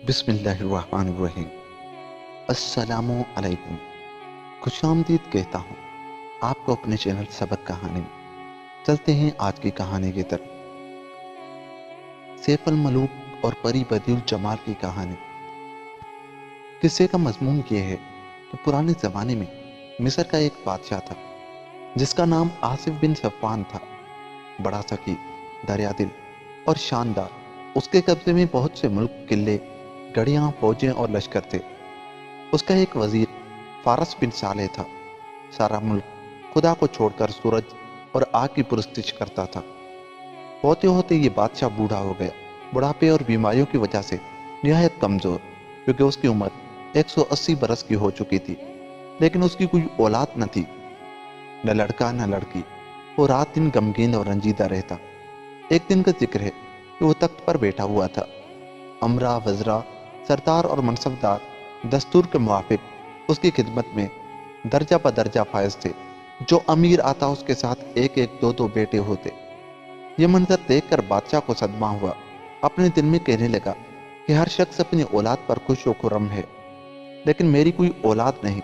بسم اللہ الرحمن الرحیم۔ السلام علیکم۔ خوش آمدید کہتا ہوں آپ کو اپنے چینل سبق کہانی میں۔ چلتے ہیں آج کی کہانی کی طرف۔ سیف الملوک اور پری بدیع الجمال کی کہانی۔ قصے کا مضمون یہ ہے کہ پرانے زمانے میں مصر کا ایک بادشاہ تھا جس کا نام آصف بن صفوان تھا۔ بڑا سخی، دریا دل اور شاندار، اس کے قبضے میں بہت سے ملک، قلعے، گڑیاں، فوجیں اور لشکر تھے۔ اس کا ایک وزیر فارس بن صالح تھا۔ سارا ملک خدا کو چھوڑ کر سورج اور آگ کی پرستش کرتا تھا۔ ہوتے ہوتے یہ بادشاہ بوڑھا ہو گیا، بڑھاپے اور بیماریوں کی وجہ سے نہایت کمزور، کیونکہ اس کی عمر 180 برس کی ہو چکی تھی، لیکن اس کی کوئی اولاد نہ تھی، نہ لڑکا نہ لڑکی۔ وہ رات دن غمگین اور رنجیدہ رہتا۔ ایک دن کا ذکر ہے کہ وہ تخت پر بیٹھا ہوا تھا۔ امرا، وزراء، سردار اور منصبدار دستور کے موافق اس کی خدمت میں درجہ بدرجہ فائز تھے۔ جو امیر آتا اس کے ساتھ ایک ایک دو دو بیٹے ہوتے۔ یہ منظر دیکھ کر بادشاہ کو صدمہ ہوا۔ اپنے دل میں کہنے لگا کہ ہر شخص اپنی اولاد پر خوش و خرم ہے، لیکن میری کوئی اولاد نہیں۔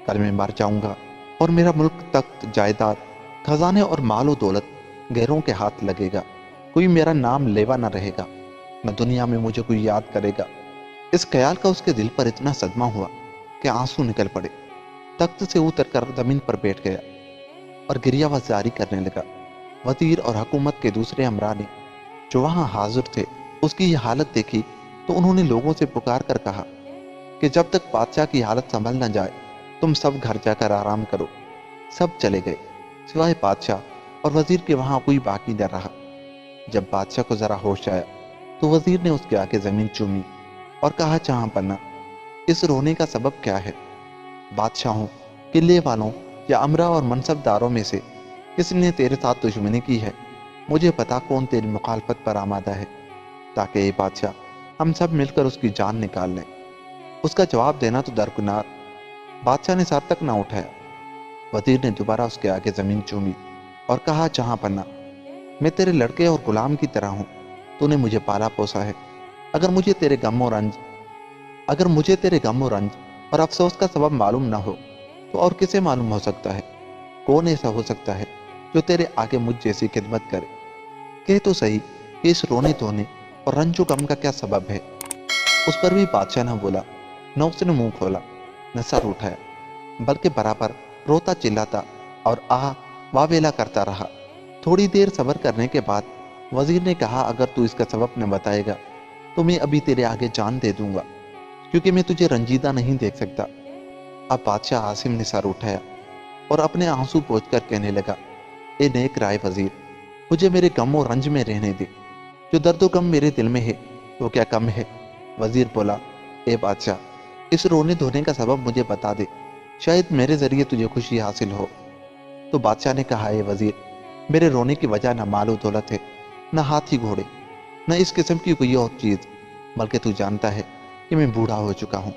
کل میں مر جاؤں گا اور میرا ملک، تخت، جائیداد، خزانے اور مال و دولت غیروں کے ہاتھ لگے گا۔ کوئی میرا نام لیوا نہ رہے گا، نہ دنیا میں مجھے کوئی یاد کرے گا۔ اس خیال کا اس کے دل پر اتنا صدمہ ہوا کہ آنسو نکل پڑے۔ تخت سے اتر کر زمین پر بیٹھ گیا اور گریہ وزاری کرنے لگا۔ وزیر اور حکومت کے دوسرے امراء نے جو وہاں حاضر تھے اس کی یہ حالت دیکھی تو انہوں نے لوگوں سے پکار کر کہا کہ جب تک بادشاہ کی حالت سنبھل نہ جائے تم سب گھر جا کر آرام کرو۔ سب چلے گئے سوائے بادشاہ اور وزیر کے، وہاں کوئی باقی نہ رہا۔ جب بادشاہ کو ذرا ہوش آیا تو وزیر نے اس کے آگے زمین چومی اور کہا، جہاں پناہ، اس رونے کا سبب کیا ہے؟ بادشاہوں، قلعے والوں یا امراء اور منصبداروں میں سے کس نے تیرے ساتھ دشمنی کی ہے؟ مجھے پتا کون تیری مخالفت پر آمادہ ہے، تاکہ اے بادشاہ ہم سب مل کر اس کی جان نکال لیں۔ اس کا جواب دینا تو درکنار۔ بادشاہ نے سر تک نہ اٹھایا۔ وزیر نے دوبارہ اس کے آگے زمین چومی اور کہا، جہاں پناہ، میں تیرے لڑکے اور غلام کی طرح ہوں۔ تو نے مجھے پالا پوسا ہے۔ اگر مجھے تیرے غم و رنج اور افسوس کا سبب معلوم نہ ہو تو اور کسے معلوم ہو سکتا ہے؟ کون ایسا ہو سکتا ہے جو تیرے آگے مجھ جیسی خدمت کرے؟ کہہ تو صحیح کہ اس رونے دھونے اور رنج و غم کا کیا سبب ہے؟ اس پر بھی بادشاہ نہ بولا، نہ اس نے منہ کھولا، نہ سر اٹھایا، بلکہ برابر روتا چلاتا اور واویلا کرتا رہا۔ تھوڑی دیر صبر کرنے کے بعد وزیر نے کہا، اگر تو اس کا سبب نہ بتائے گا تو میں ابھی تیرے آگے جان دے دوں گا، کیونکہ میں تجھے رنجیدہ نہیں دیکھ سکتا۔ اب بادشاہ عاصم نے سر اٹھایا اور اپنے آنسو پوچھ کر کہنے لگا، اے نیک رائے وزیر، مجھے میرے غم و رنج میں رہنے دے۔ جو درد و غم میرے دل میں ہے وہ کیا کم ہے؟ وزیر بولا، اے بادشاہ، اس رونے دھونے کا سبب مجھے بتا دے، شاید میرے ذریعے تجھے خوشی حاصل ہو۔ تو بادشاہ نے کہا، اے وزیر، میرے رونے کی وجہ نہ مال و دولت ہے، نہ ہاتھی گھوڑے، نہ اس قسم کی کوئی اور چیز، بلکہ تو جانتا ہے کہ میں بوڑھا ہو چکا ہوں۔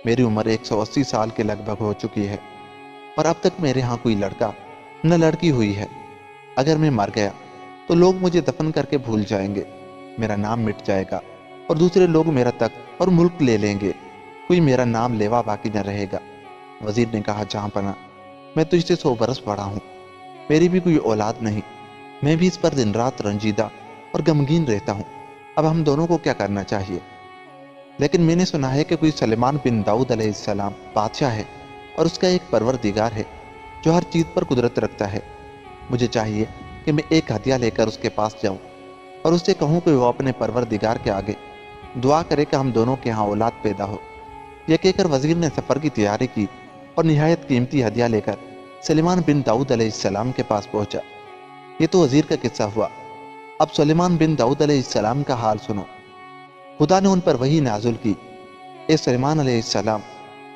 میری عمر 180 سال کے لگ بھگ ہو چکی ہے اور اب تک میرے ہاں کوئی لڑکا نہ لڑکی ہوئی ہے۔ اگر میں مر گیا تو لوگ مجھے دفن کر کے بھول جائیں گے، میرا نام مٹ جائے گا اور دوسرے لوگ میرا تخت اور ملک لے لیں گے، کوئی میرا نام لیوا باقی نہ رہے گا۔ وزیر نے کہا، جہاں پناہ، میں تجھ سے 100 برس بڑا ہوں، میری بھی کوئی اولاد نہیں، میں بھی اس پر دن رات رنجیدہ اور غمگین رہتا ہوں۔ اب ہم دونوں کو کیا کرنا چاہیے؟ لیکن میں نے سنا ہے کہ کوئی سلیمان بن داؤد علیہ السلام بادشاہ ہے اور اس کا ایک پروردگار ہے جو ہر چیز پر قدرت رکھتا ہے۔ مجھے چاہیے کہ میں ایک ہدیہ لے کر اس کے پاس جاؤں اور اس سے کہوں کہ وہ اپنے پروردگار کے آگے دعا کرے کہ ہم دونوں کے ہاں اولاد پیدا ہو۔ یہ کہہ کر وزیر نے سفر کی تیاری کی اور نہایت قیمتی ہدیہ لے کر سلیمان بن داؤد علیہ السلام کے پاس پہنچا۔ یہ تو وزیر کا قصہ ہوا۔ اب سلیمان بن داؤد علیہ السلام کا حال سنو۔ خدا نے ان پر وحی نازل کی، اے سلیمان علیہ السلام،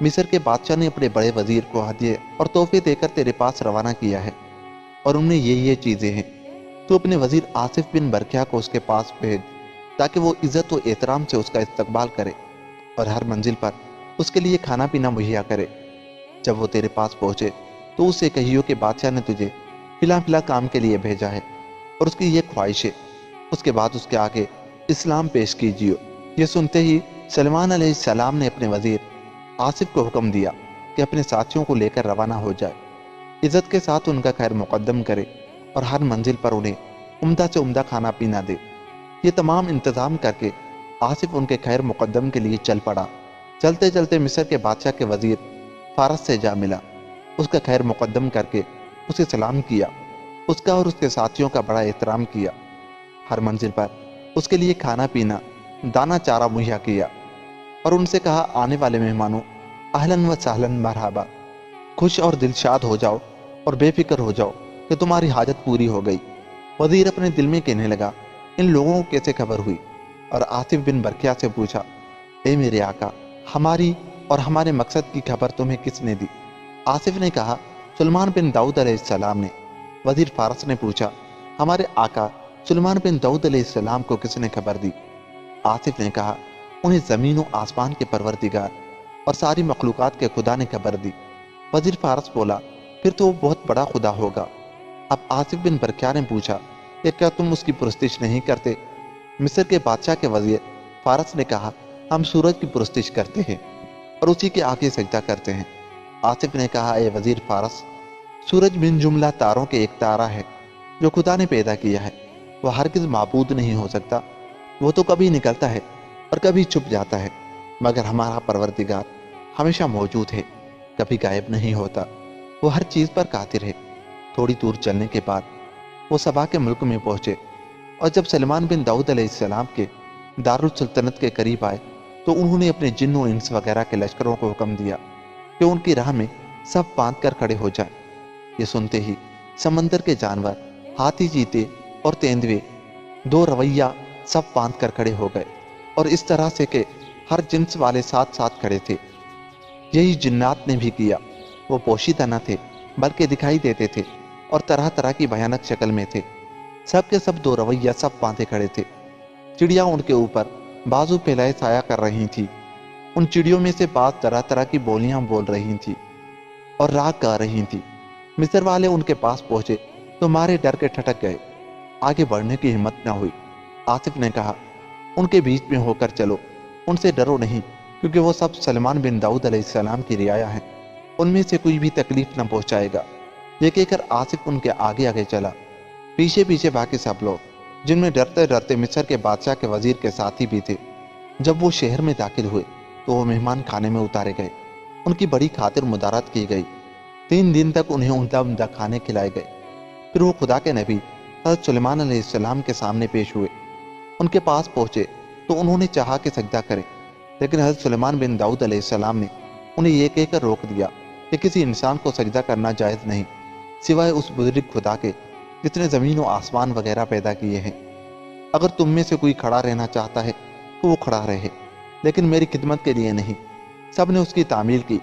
مصر کے بادشاہ نے اپنے بڑے وزیر کو ہدیے اور تحفے دے کر تیرے پاس روانہ کیا ہے، اور ان میں یہ چیزیں ہیں۔ تو اپنے وزیر آصف بن برکیہ کو اس کے پاس بھیج، تاکہ وہ عزت و احترام سے اس کا استقبال کرے اور ہر منزل پر اس کے لیے کھانا پینا مہیا کرے۔ جب وہ تیرے پاس پہنچے تو اس سے کہیو کہ بادشاہ نے تجھے فلاں کام کے لیے بھیجا ہے اور اس کی یہ خواہش ہے۔ اس کے بعد اس کے آگے اسلام پیش کیجیے۔ یہ سنتے ہی सलमान अलैहिस्सलाम ने अपने वजीर आसिफ को हुक्म दिया कि अपने साथियों को लेकर रवाना हो जाए, इज्जत के साथ उनका खैर मुकद्दम करे और हर मंजिल पर उन्हें उम्दा से उम्दा खाना पीना दे। ये तमाम इंतजाम करके आसिफ उनके खैर मुकद्दम के लिए चल पड़ा। चलते चलते मिस्र के बादशाह के वजीर फारस से जा मिला। उसका खैर मुकद्दम करके उसे सलाम किया। उसका और उसके साथियों का बड़ा एहतराम किया। हर मंजिल पर उसके लिए खाना पीना, दाना चारा मुहैया किया और उनसे कहा, आने वाले मेहमानों, अहलन व सहलन मरहबा, खुश और दिलशाद हो जाओ और बेफिक्र हो जाओ कि तुम्हारी हाजत पूरी हो गई। वजीर अपने दिल में कहने लगा, इन लोगों को कैसे खबर हुई? और आसिफ बिन बरकिया से पूछा, ए मेरे आका, हमारी और हमारे मकसद की खबर तुम्हें किसने दी? आसिफ ने कहा, सुलेमान बिन दाऊद अलैहिस्सलाम ने। वजीर फारस ने पूछा, हमारे आका सुलेमान बिन दाऊद अलैहिस्सलाम को किसने खबर दी? आसिफ ने कहा, उन्हें ज़मीन व आसमान के परवरदिगार और सारी मखलूकात के खुदा ने खबर दी। वजीर फारस बोला, फिर तो वो बहुत बड़ा खुदा होगा। अब आसिफ बिन बरकिया ने पूछा, ये क्या तुम उसकी पुरस्तिश नहीं करते? मिस्र के बादशाह के वजीर फारस ने कहा, हम सूरज की पुरस्तिश करते हैं और उसी के आगे सजदा करते हैं। आसिफ ने कहा, ए वजीर फारस, सूरज बिन जुमला तारों के एक तारा है जो खुदा ने पैदा किया है। वह हरगिज़ माबूद नहीं हो सकता। वो तो कभी निकलता है और कभी छुप जाता है, मगर हमारा परवरदिगार हमेशा मौजूद है, कभी गायब नहीं होता। वो हर चीज़ पर कादिर है। थोड़ी दूर चलने के बाद वो सबा के मुल्क में पहुंचे और जब सलमान बिन दाऊद अलैहिस्सलाम के दारुल सुल्तनत के करीब आए तो उन्होंने अपने जिन्न और इंस वगैरह के लश्करों को हुक्म दिया कि उनकी राह में सब बांध कर खड़े हो जाएं। ये सुनते ही समंदर के जानवर, हाथी, चीते और तेंदुए दो रवैया सब बांध कर खड़े हो गए और इस तरह से कि हर जिन्स वाले साथ साथ खड़े थे। यही जिन्नात ने भी किया। वो पोशीदा न थे बल्कि दिखाई देते थे और तरह तरह की भयानक शक्ल में थे। सब के सब दो रवैया सब बांधे खड़े थे। चिड़िया उनके ऊपर बाजू फैलाए साया कर रही थी। उन चिड़ियों में से बात तरह तरह की बोलियां बोल रही थी और राग गा रही थी। मिस्र वाले उनके पास पहुंचे तो मारे डर के ठटक गए। आगे बढ़ने की हिम्मत न हुई। आसिफ ने कहा, उनके बीच में होकर चलो, उनसे डरो नहीं, क्योंकि वो सब सलमान बिन दाऊद अलैहिस्सलाम की रियाया हैं। उनमें से कोई भी तकलीफ न पहुंचाएगा। ये कहकर आसिफ उनके आगे आगे चला। पीछे पीछे बाकी सब लोग, जिनमें डरते डरते मिस्र के बादशाह के वजीर के साथी भी थे। जब वो शहर में दाखिल हुए तो वो मेहमान खाने में उतारे गए। उनकी बड़ी खातिर मुदारत की गई। 3 दिन तक उन्हें उम्दा उम्दा खाने खिलाए गए। फिर वो खुदा के नबी हज़रत सुलेमान अलैहिस्सलाम के सामने पेश हुए। उनके पास पहुंचे तो उन्होंने चाहा कि सजदा करें, लेकिन हज़रत सुलेमान बिन दाऊद अलैहिस्सलाम ने उन्हें यह कहकर रोक दिया कि किसी इंसान को सजदा करना जायज़ नहीं, सिवाय उस बुजुर्ग खुदा के जिसने ज़मीन और आसमान वगैरह पैदा किए हैं। अगर तुम में से कोई खड़ा रहना चाहता है तो वो खड़ा रहे, लेकिन मेरी खिदमत के लिए नहीं। सब ने उसकी तामील की।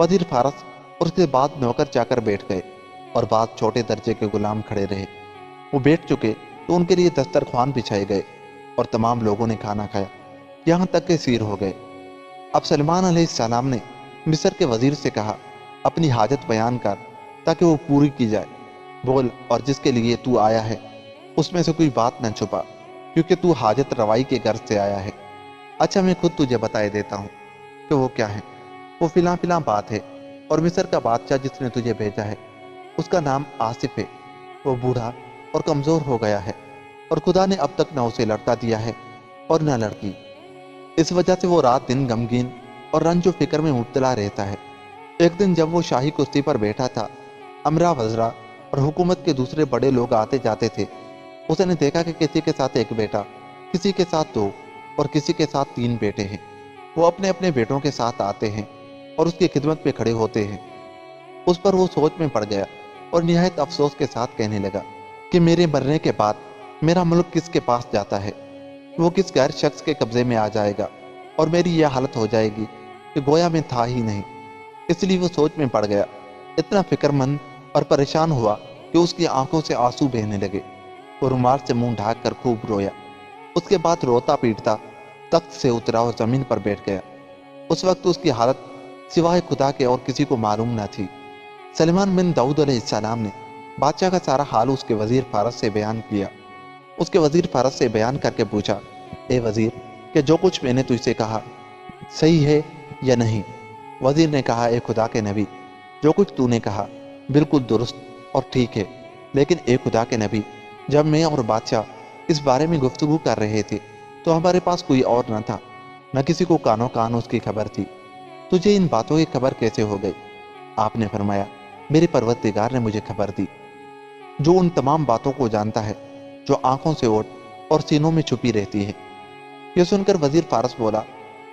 वज़ीर फारस और उसके बाद नौकर जाकर बैठ गए और बाद छोटे दर्जे के गुलाम खड़े रहे। वो बैठ चुके तो उनके लिए दस्तरख्वान बिछाए गए और तमाम लोगों ने खाना खाया, यहाँ तक के सीर हो गए। अब सलमान अलैहिस्सलाम ने मिस्र के वजीर से कहा, अपनी हाजत बयान कर ताकि वो पूरी की जाए। बोल, और जिसके लिए तू आया है उसमें से कोई बात न छुपा, क्योंकि तू हाजत रवाई के गर्ज से आया है। अच्छा, मैं खुद तुझे बताए देता हूँ कि वो क्या है। वो फिला बात है, और मिस्र का बादशाह जिसने तुझे भेजा है उसका नाम आसिफ है। वो बूढ़ा और कमज़ोर हो गया है और खुदा ने अब तक न उसे लड़का दिया है और न लड़की। इस वजह से वो रात दिन गमगीन और रंजो फिक्र में मुब्तला रहता है। एक दिन जब वो शाही कुश्ती पर बैठा था, अमरा वज़रा और हुकूमत के दूसरे बड़े लोग आते जाते थे। उसने देखा कि किसी के साथ एक बेटा, किसी के साथ 2 और किसी के साथ 3 बेटे हैं। वो अपने अपने बेटों के साथ आते हैं और उसकी खिदमत पे खड़े होते हैं। उस पर वो सोच में पड़ गया और निहायत अफसोस के साथ कहने लगा कि मेरे मरने के बाद मेरा मुल्क किसके पास जाता है? वो किस गैर शख्स के कब्जे में आ जाएगा और मेरी यह हालत हो जाएगी कि गोया मैं था ही नहीं। इसलिए वो सोच में पड़ गया। इतना फिक्रमंद और परेशान हुआ कि उसकी आंखों से आंसू बहने लगे। वो रुमाल से मुंह ढाक कर खूब रोया। उसके बाद रोता पीटता तख्त से उतरा और जमीन पर बैठ गया। उस वक्त उसकी हालत सिवाय खुदा के और किसी को मालूम न थी। सलमान बिन दाऊद अलैहिस्सलाम ने बादशाह का सारा हाल उसके वजीर फारस से बयान किया। उसके वजीर फारस से बयान करके पूछा, ए वजीर, कि जो कुछ मैंने तुझसे कहा صحیح ہے یا نہیں؟ وزیر نے کہا، اے خدا کے نبی، جو کچھ تو نے کہا بالکل درست اور ٹھیک ہے، لیکن اے خدا کے نبی، جب میں اور بادشاہ اس بارے میں گفتگو کر رہے تھے تو ہمارے پاس کوئی اور نہ تھا، نہ کسی کو کانوں کان اس کی خبر تھی۔ تجھے ان باتوں کی خبر کیسے ہو گئی؟ آپ نے فرمایا، میرے پروردگار نے مجھے خبر دی، جو ان تمام باتوں کو جانتا ہے جو آنکھوں سے اوٹ اور سینوں میں چھپی رہتی ہے۔ یہ سن کر وزیر فارس بولا،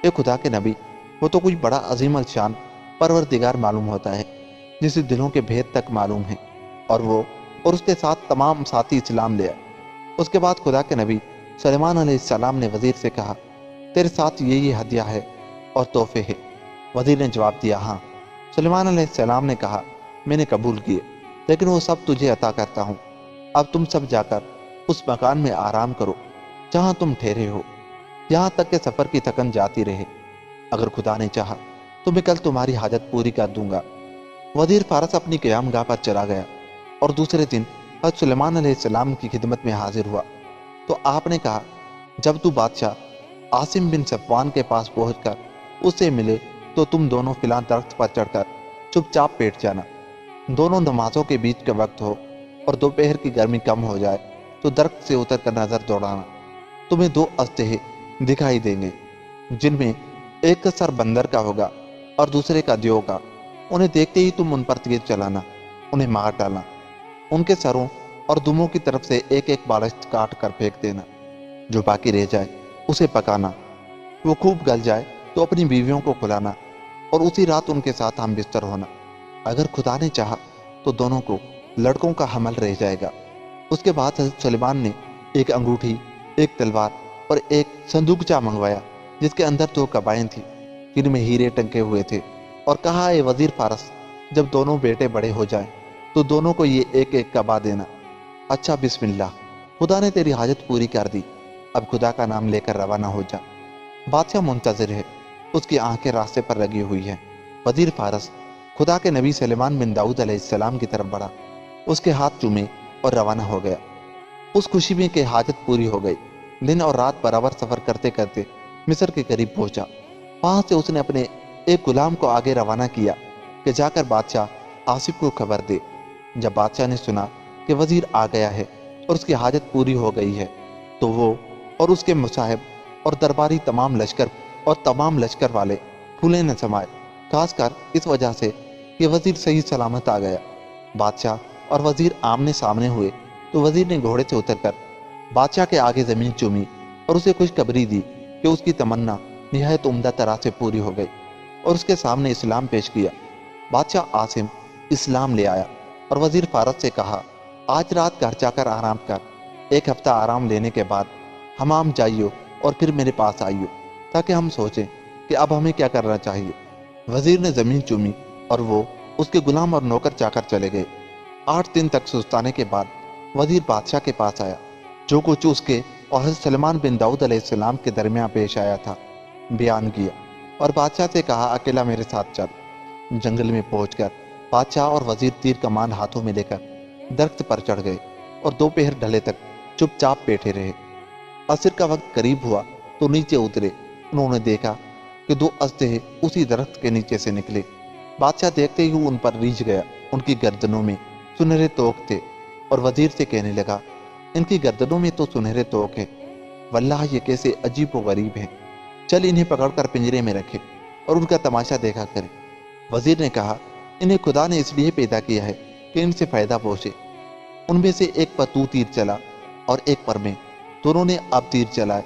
اے خدا کے نبی، وہ تو کوئی بڑا عظیم الشان پروردگار معلوم ہوتا ہے، جسے دلوں کے بھید تک معلوم ہے، اور وہ اور اس کے ساتھ تمام ساتھی اسلام لے آئے۔ اس کے بعد خدا کے نبی سلیمان علیہ السلام نے وزیر سے کہا، تیرے ساتھ یہ ہدیہ ہے اور تحفے ہے؟ وزیر نے جواب دیا، ہاں۔ سلیمان علیہ السلام نے کہا، میں نے قبول کیے، لیکن وہ سب تجھے عطا کرتا ہوں۔ اب تم سب جا کر اس مکان میں آرام کرو جہاں تم ٹھہرے ہو، یہاں تک کہ سفر کی تھکن جاتی رہے۔ اگر خدا نے چاہا تو میں کل تمہاری حاجت پوری کر دوں گا۔ وزیر فارس اپنی قیام گاہ پر چلا گیا اور دوسرے دن حضرت سلیمان علیہ السلام کی خدمت میں حاضر ہوا تو آپ نے کہا، جب تو بادشاہ عاصم بن صفوان کے پاس پہنچ کر اس سے ملے تو تم دونوں فلاں درخت پر چڑھ کر چپ چاپ بیٹھ جانا۔ دونوں نمازوں کے بیچ کا وقت ہو اور دوپہر کی گرمی کم ہو جائے تو درخت سے اتر کر نظر دوڑانا۔ تمہیں دو اژدہے دکھائی دیں گے، جن میں ایک کا سر بندر کا ہوگا اور دوسرے کا دیو کا۔ انہیں دیکھتے ہی تم ان پر تیر چلانا، انہیں مار ڈالنا۔ ان کے سروں اور دموں کی طرف سے ایک ایک بالشت کاٹ کر پھینک دینا، جو باقی رہ جائے اسے پکانا۔ وہ خوب گل جائے تو اپنی بیویوں کو کھلانا اور اسی رات ان کے ساتھ ہم بستر ہونا۔ اگر خدا نے چاہا تو دونوں کو لڑکوں کا حمل رہ جائے گا۔ اس کے بعد حضرت سلیمان نے ایک انگوٹھی، ایک تلوار اور ایک صندوقچہ منگوایا جس کے اندر 2 قبائیں تھیں جن میں ہیرے ٹنکے ہوئے تھے، اور کہا، اے وزیر فارس، جب دونوں بیٹے بڑے ہو جائیں تو دونوں کو یہ ایک ایک قبا دینا۔ اچھا، بسم اللہ، خدا نے تیری حاجت پوری کر دی، اب خدا کا نام لے کر روانہ ہو جا۔ بادشاہ منتظر ہے، اس کی آنکھیں راستے پر لگی ہوئی ہیں۔ وزیر فارس خدا کے نبی سلیمان بن داؤد علیہ السلام کی طرف بڑھا، اس کے ہاتھ چومے اور روانہ ہو گیا۔ اس خوشی میں کہ حاجت پوری ہو گئی، دن اور رات برابر سفر کرتے کرتے مصر کے قریب پہنچا۔ وہاں سے اس نے اپنے ایک غلام کو آگے روانہ کیا کہ جا کر بادشاہ آصف کو خبر دے۔ جب بادشاہ نے سنا کہ وزیر آ گیا ہے اور اس کی حاجت پوری ہو گئی ہے تو وہ اور اس کے مصاحب اور درباری تمام لشکر والے پھولے نہ سمائے، خاص کر اس وجہ سے کہ وزیر صحیح سلامت آ گیا۔ بادشاہ اور وزیر آمنے سامنے ہوئے تو وزیر نے گھوڑے سے اتر کر بادشاہ کے آگے زمین چومی اور اسے خوشخبری دی کہ اس کی تمنا نہایت عمدہ طرح سے پوری ہو گئی، اور اس کے سامنے اسلام پیش کیا۔ بادشاہ عاصم اسلام لے آیا اور وزیر فارس سے کہا، آج رات گھر جا کر آرام کر، 1 ہفتہ آرام لینے کے بعد حمام جائیو اور پھر میرے پاس آئیو تاکہ ہم سوچیں کہ اب ہمیں کیا کرنا چاہیے۔ وزیر نے زمین چومی اور وہ، اس کے غلام اور نوکر جا کر چلے گئے۔ 8 دن تک سستانے کے بعد وزیر بادشاہ کے پاس آیا۔ جو کچھ اس کے اور حضرت سلیمان بن داؤد علیہ السلام کے درمیان پیش آیا تھا بیان کیا، اور بادشاہ سے کہا، اکیلا میرے ساتھ چل۔ جنگل میں پہنچ کر بادشاہ اور وزیر تیر کمان ہاتھوں میں لے کر درخت پر چڑھ گئے اور دوپہر ڈھلے تک چپ چاپ بیٹھے رہے۔ عصر کا وقت قریب ہوا تو نیچے اترے۔ انہوں نے دیکھا کہ 2 اژدہے اسی درخت کے نیچے سے نکلے۔ بادشاہ دیکھتے ہی ان پر ریجھ گیا۔ ان کی گردنوں میں سنہرے توق تھے، اور وزیر سے کہنے لگا، ان کی گردنوں میں تو سنہرے توق ہیں، واللہ یہ کیسے عجیب و غریب ہیں، چل انہیں پکڑ کر پنجرے میں رکھے اور ان کا تماشا دیکھا کرے۔ وزیر نے کہا، انہیں خدا نے اس لیے پیدا کیا ہے کہ ان سے فائدہ پہنچے۔ ان میں سے ایک پر تو تیر چلا اور ایک پر میں، دونوں نے اب تیر چلائے۔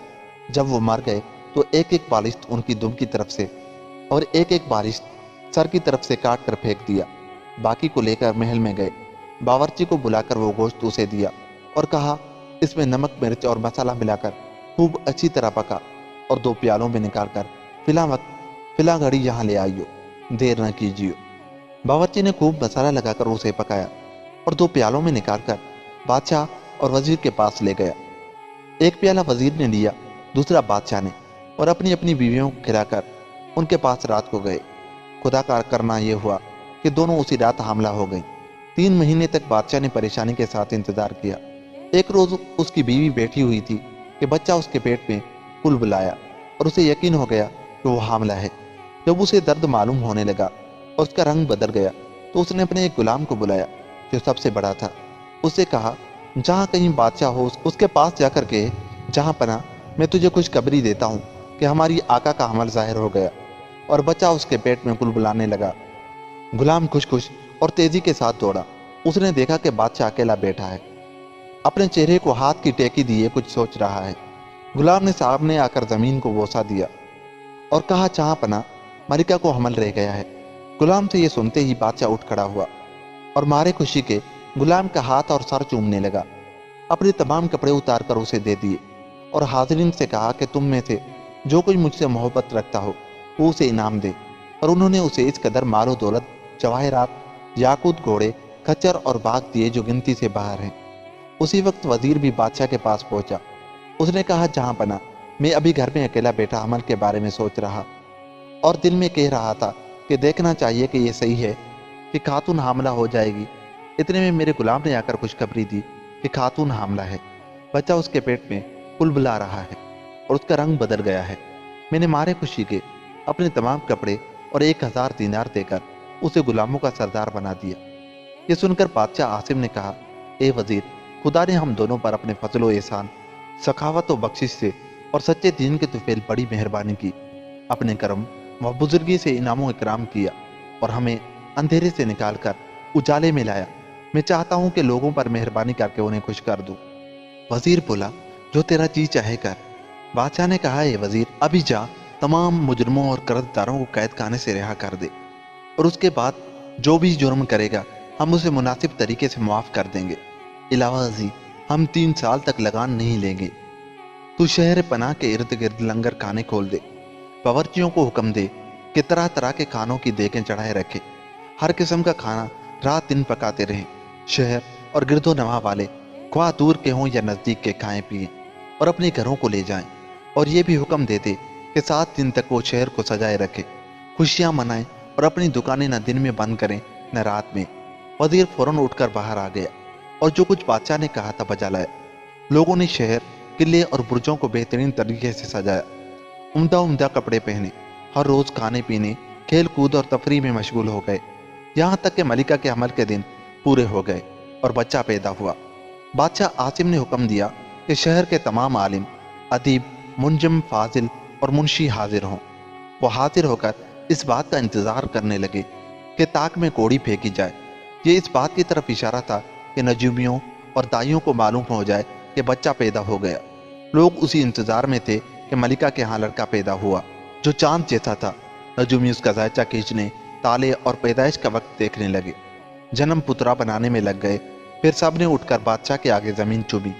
جب وہ مر گئے تو ایک ایک بالشت ان کی دم کی طرف سے اور ایک ایک بالشت سر کی طرف سے کاٹ کر پھینک دیا۔ باقی کو لے کر محل میں گئے۔ باورچی کو بلا کر وہ گوشت اسے دیا اور کہا، اس میں نمک مرچ اور مسالہ ملا کر خوب اچھی طرح پکا اور 2 پیالوں میں نکال کر فلاں وقت فلاں گھڑی یہاں لے آئیو، دیر نہ کیجیو۔ باورچی نے خوب مسالہ لگا کر اسے پکایا اور 2 پیالوں میں نکال کر بادشاہ اور وزیر کے پاس لے گیا۔ ایک پیالہ وزیر نے لیا، دوسرا بادشاہ نے، اور اپنی اپنی بیویوں کو کھلا کر ان کے پاس رات کو گئے۔ خدا کا کرنا یہ ہوا کہ دونوں اسی رات حاملہ ہو گئیں۔ 3 مہینے تک بادشاہ نے پریشانی کے ساتھ انتظار کیا۔ ایک روز اس کی بیوی بیٹھی ہوئی تھی کہ بچہ اس کے پیٹ میں کل بلایا، اور اسے یقین ہو گیا کہ वो हामला है। जब उसे दर्द मालूम होने लगा और उसका रंग बदल गया तो उसने अपने एक गुलाम को बुलाया जो सबसे बड़ा था। उससे कहा, जहाँ कहीं बादशाह हो उसके पास जाकर के जहाँ पना मैं तुझे खुशखबरी देता हूँ कि हमारी आका का हमल जाहिर हो गया। और बच्चा उसके पेट में बुलबुलाने लगा। गुलाम खुश खुश और तेजी के साथ दौड़ा। उसने देखा कि बादशाह अकेला बैठा है, अपने चेहरे को हाथ की टेकी दिए कुछ सोच रहा है। गुलाम ने सामने आकर जमीन को बोसा दिया और कहा, जहाँ पना मलिका को हमल रह गया है। गुलाम से ये सुनते ही बादशाह उठ खड़ा हुआ और मारे खुशी के गुलाम का हाथ और सर चूमने लगा। अपने तमाम कपड़े उतार कर उसे दे दिए और हाजिरीन से कहा कि तुम में से जो कोई मुझसे मोहब्बत रखता हो वो उसे इनाम दे। और उन्होंने उसे इस कदर मालो दौलत, जवाहरात, याकूत, घोड़े, खच्चर और बाग दिए जो गिनती से बाहर हैं। उसी वक्त वजीर भी बादशाह के पास पहुंचा। उसने कहा, जहां पना मैं अभी घर में अकेला बैठा हमल के बारे में सोच रहा और दिल में कह रहा था कि देखना चाहिए कि यह सही है कि खातून हामला हो जाएगी। इतने में मेरे गुलाम ने आकर खुशखबरी दी कि खातून हामला है, बच्चा उसके पेट में बुलबुला रहा है और उसका रंग बदल गया है। मैंने मारे खुशी के अपने तमाम कपड़े और 1000 दीनार देकर उसे गुलामों का सरदार बना दिया। ये सुनकर बादशाह आसिम ने कहा, ए वजीर, खुदा ने हम दोनों पर अपने फजलो एहसान, सखावत व बख्शिश से और सच्चे दीन के तुफेल बड़ी मेहरबानी की। अपने करम व बुजुर्गी से इनामो इकराम किया और हमें अंधेरे से निकाल कर उजाले में लाया। मैं चाहता हूँ कि लोगों पर मेहरबानी करके उन्हें खुश कर दूँ। वजीर बोला, जो तेरा जी चाहे कर। बादशाह ने कहा, ए वजीर, अभी जा तमाम मुजरमों और कर्जदारों को कैद खाने से रिहा कर दे और उसके बाद जो भी जुर्म करेगा हम उसे मुनासिब तरीके से माफ कर देंगे। इलावा अजी, हम 3 साल तक लगान नहीं लेंगे। तू शहर पनाह के इर्द गिर्द लंगर खाने खोल दे। बावर्चियों को हुक्म दे कि तरह तरह के खानों की देखें चढ़ाए रखे। हर किस्म का खाना रात दिन पकाते रहें। शहर और गिरदो नवा वाले ख्वाह दूर के हों या नज़दीक के खाएं पिएं और अपने घरों को ले जाएं। और ये भी हुक्म दे दे कि 7 दिन तक वो शहर को सजाए रखे, खुशियां मनाएं और अपनी दुकानें न दिन में बंद करें न रात में। वजीर फौरन उठकर बाहर आ गया और जो कुछ बादशाह ने कहा था बजा लाया। लोगों ने शहर, किले और बुर्जों को बेहतरीन तरीके से सजाया, उम्दा उम्दा कपड़े पहने, हर रोज खाने पीने, खेल कूद और तफरीह में मशगूल हो गए। यहाँ तक कि मलिका के हमल के दिन पूरे हो गए और बच्चा पैदा हुआ। बादशाह आसिम ने हुक्म दिया कि शहर के तमाम आलिम, अदीब, मुंजम, फाजिल और मुंशी हाजिर हों। वो हाजिर होकर इस बात का इंतजार करने लगे कि ताक में कोड़ी फेंकी जाए। ये इस बात की तरफ इशारा था कि नजूमियों और दाइयों को मालूम हो जाए कि बच्चा पैदा हो गया। लोग उसी इंतजार में थे कि मलिका के यहाँ लड़का पैदा हुआ जो चांद जैसा था। नजूमी उसका जायचा खींचने, ताले और पैदाइश का वक्त देखने लगे। जन्म पुतरा बनाने में लग गए। फिर सब ने उठकर बादशाह के आगे जमीन चूमी,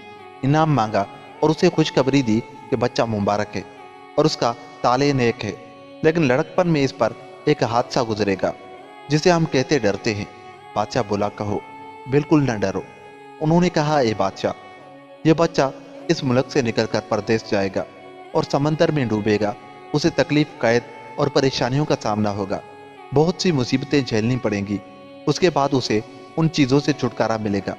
इनाम मांगा और उसे खुशखबरी दी कि बच्चा मुबारक है और उसका ताले नेक है। लेकिन लड़कपन में इस पर एक हादसा गुजरेगा जिसे हम कहते डरते हैं। बादशाह बोला, कहो, बिल्कुल न डरो। उन्होंने कहा, ए बादशाह, यह बच्चा इस मुल्क से निकलकर परदेश जाएगा और समंदर में डूबेगा। उसे तकलीफ, कैद और परेशानियों का सामना होगा। बहुत सी मुसीबतें झेलनी पड़ेंगी। उसके बाद उसे उन चीज़ों से छुटकारा मिलेगा।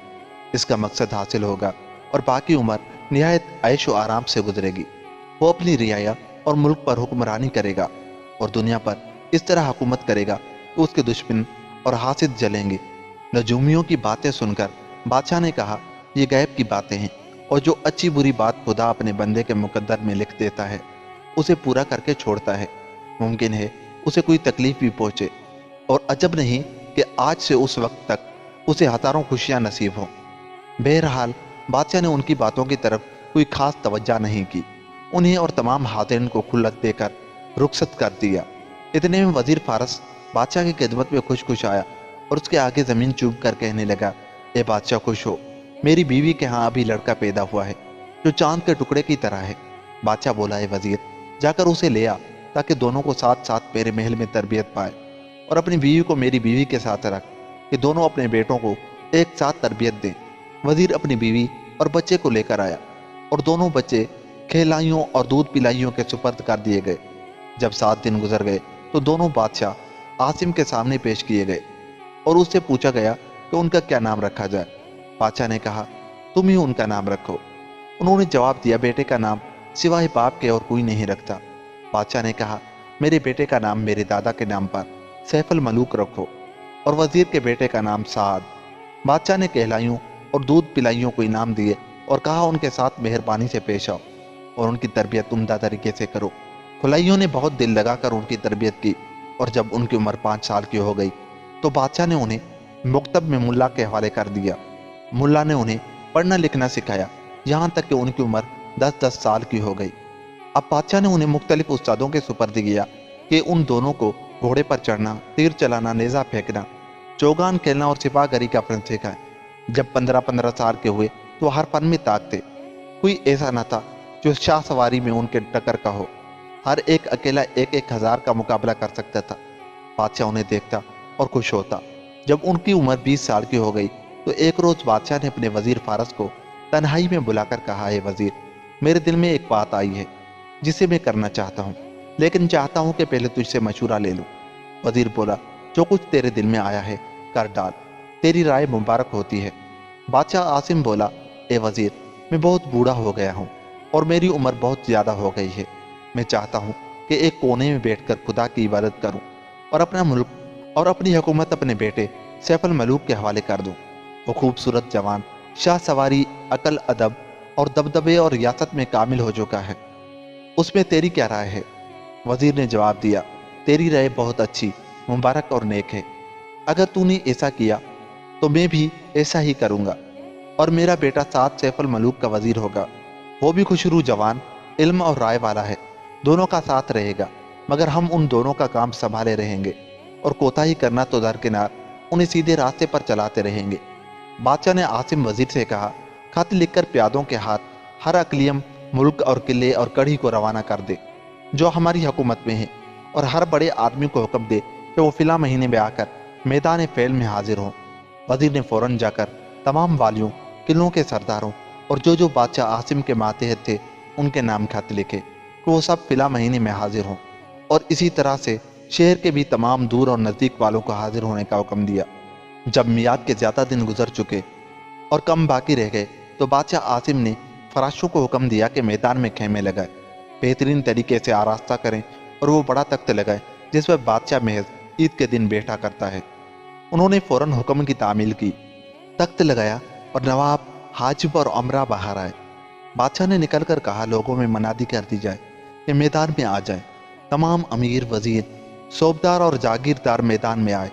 इसका मकसद हासिल होगा और बाकी उम्र निहायत ऐश व आराम से गुजरेगी। वो अपनी रियाया और मुल्क पर हुक्मरानी करेगा और दुनिया पर इस तरह हुकूमत करेगा कि उसके दुश्मन और हासिद जलेंगे। नजूमियों की बातें सुनकर बादशाह ने कहा, ये गैब की बातें हैं और जो अच्छी बुरी बात खुदा अपने बंदे के मुकद्दर में लिख देता है उसे पूरा करके छोड़ता है। मुमकिन है उसे कोई तकलीफ भी पहुंचे और अजब नहीं कि आज से उस वक्त तक उसे हजारों खुशियां नसीब हों। बहरहाल बादशाह ने उनकी बातों की तरफ कोई खास तवज्जो नहीं की। उन्हें और तमाम हाज़िरीन को खुल्लत देकर रुखसत कर दिया। इतने में वजीर फारस बादशाह की खिदमत में खुश खुश आया और उसके आगे जमीन चूम कर कहने लगा, ए बादशाह, खुश हो, मेरी बीवी के यहाँ अभी लड़का पैदा हुआ है जो चांद के टुकड़े की तरह है। बादशाह बोला, ए वजीर, जाकर उसे ले आ ताकि दोनों को साथ साथ मेरे महल में तरबियत पाए और अपनी बीवी को मेरी बीवी के साथ रख कि दोनों अपने बेटों को एक साथ तरबियत दें। वजीर अपनी बीवी और बच्चे को लेकर आया और दोनों बच्चे खिलाइयों और दूध पिलाइयों के सुपर्द कर दिए गए। जब 7 दिन गुजर गए तो दोनों बादशाह आसिम के सामने पेश किए गए और उससे पूछा गया कि उनका क्या नाम रखा जाए। बादशाह ने कहा, तुम ही उनका नाम रखो। उन्होंने जवाब दिया, बेटे का नाम सिवाय बाप के और कोई नहीं रखता। बादशाह ने कहा, मेरे बेटे का नाम मेरे दादा के नाम पर सैफ अल मलूक रखो और वजीर के बेटे का नाम साद। बादशाह ने कहलाइयों और दूध पिलाइयों को इनाम दिए और कहा उनके साथ मेहरबानी से पेश आओ और उनकी तरबियत उम्दा तरीके से करो। खुलाइयों ने बहुत दिल लगाकर उनकी तरबियत की और जब उनकी उम्र 5 साल की हो गई तो बादशाह ने उन्हें मुक्तब में मुल्ला के हवाले कर दिया। मुल्ला ने उन्हें पढ़ना लिखना सिखाया, यहाँ तक कि उनकी उम्र 10-10 साल की हो गई। अब बादशाह ने उन्हें मुख्तलिफ उस्तादों के सुपर्द किया कि उन दोनों को घोड़े पर चढ़ना, तीर चलाना, नेज़ा फेंकना, चौगान खेलना और सिपाहगरी का फन सिखाए। जब 15-15 साल के हुए तो हर फन में ताक थे। कोई ऐसा न था जो शाह सवारी में उनके टक्कर का हो। हर एक अकेला 1-1 हज़ार का मुकाबला कर सकता था। बादशाह उन्हें देखता और खुश होता। जब उनकी उम्र 20 साल की हो गई तो एक रोज बादशाह ने अपने वजीर फारस को तन्हाई में बुलाकर कहा, है वजीर, मेरे दिल में एक बात आई है जिसे मैं करना चाहता हूँ, लेकिन चाहता हूँ कि पहले तुझसे मशूरा ले लूँ। वजीर बोला, जो कुछ तेरे दिल में आया है कर डाल, तेरी राय मुबारक होती है। बादशाह आसिम बोला, ए वजीर, मैं बहुत बूढ़ा हो गया हूँ और मेरी उम्र बहुत ज़्यादा हो गई है। मैं चाहता हूँ कि एक कोने में बैठकर खुदा की इबादत करूँ और अपना मुल्क और अपनी हुकूमत अपने बेटे सैफ अल मलूक के हवाले कर दूँ। वो खूबसूरत जवान, शाह सवारी, अकल, अदब और दबदबे और रियासत में कामिल हो चुका है। उसमें तेरी क्या राय है? वजीर ने जवाब दिया, तेरी राय बहुत अच्छी, मुबारक और नेक है। अगर तूने ऐसा किया तो मैं भी ऐसा ही करूँगा और मेरा बेटा साद सैफ अल मलूक का वजीर होगा। वो भी खुशरू जवान, इल्म और राय वाला है, दोनों का साथ रहेगा, मगर हम उन दोनों का काम संभाले रहेंगे और कोताही करना तो दरकिनार, उन्हें सीधे रास्ते पर चलाते रहेंगे। बादशाह ने आसिम वजीर से कहा, खत लिखकर प्यादों के हाथ हर अकलियम, मुल्क और किले और कड़ी को रवाना कर दे जो हमारी हुकूमत में है, और हर बड़े आदमी को हुक्म दे कि वो फिला महीने में आकर मैदान फेल में हाजिर हों। वजीर ने फौरन जाकर तमाम वालियों, किलों के सरदारों और जो बादशाह आसिम के मातहत थे उनके नाम खत लिखे कि वो सब फिला महीने में हाजिर हों, और इसी तरह से शहर के भी तमाम दूर और नज़दीक वालों को हाजिर होने का हुक्म दिया। जब मियाद के ज़्यादा दिन गुजर चुके और कम बाकी रह गए तो बादशाह आसिम ने फराशों को हुक्म दिया कि मैदान में खेमे लगाए, बेहतरीन तरीके से आरास्ता करें और वो बड़ा तख्त लगाए जिस पर बादशाह महज ईद के दिन बैठा करता है। उन्होंने फौरन हुक्म की तामील की, तख्त लगाया और नवाब, हाजिब और अमरा बाहर आए। बादशाह ने निकलकर कहा, लोगों में मनादी कर दी जाए कि मैदान में आ जाए। तमाम अमीर, वजीर, सौबदार और जागीरदार मैदान में आए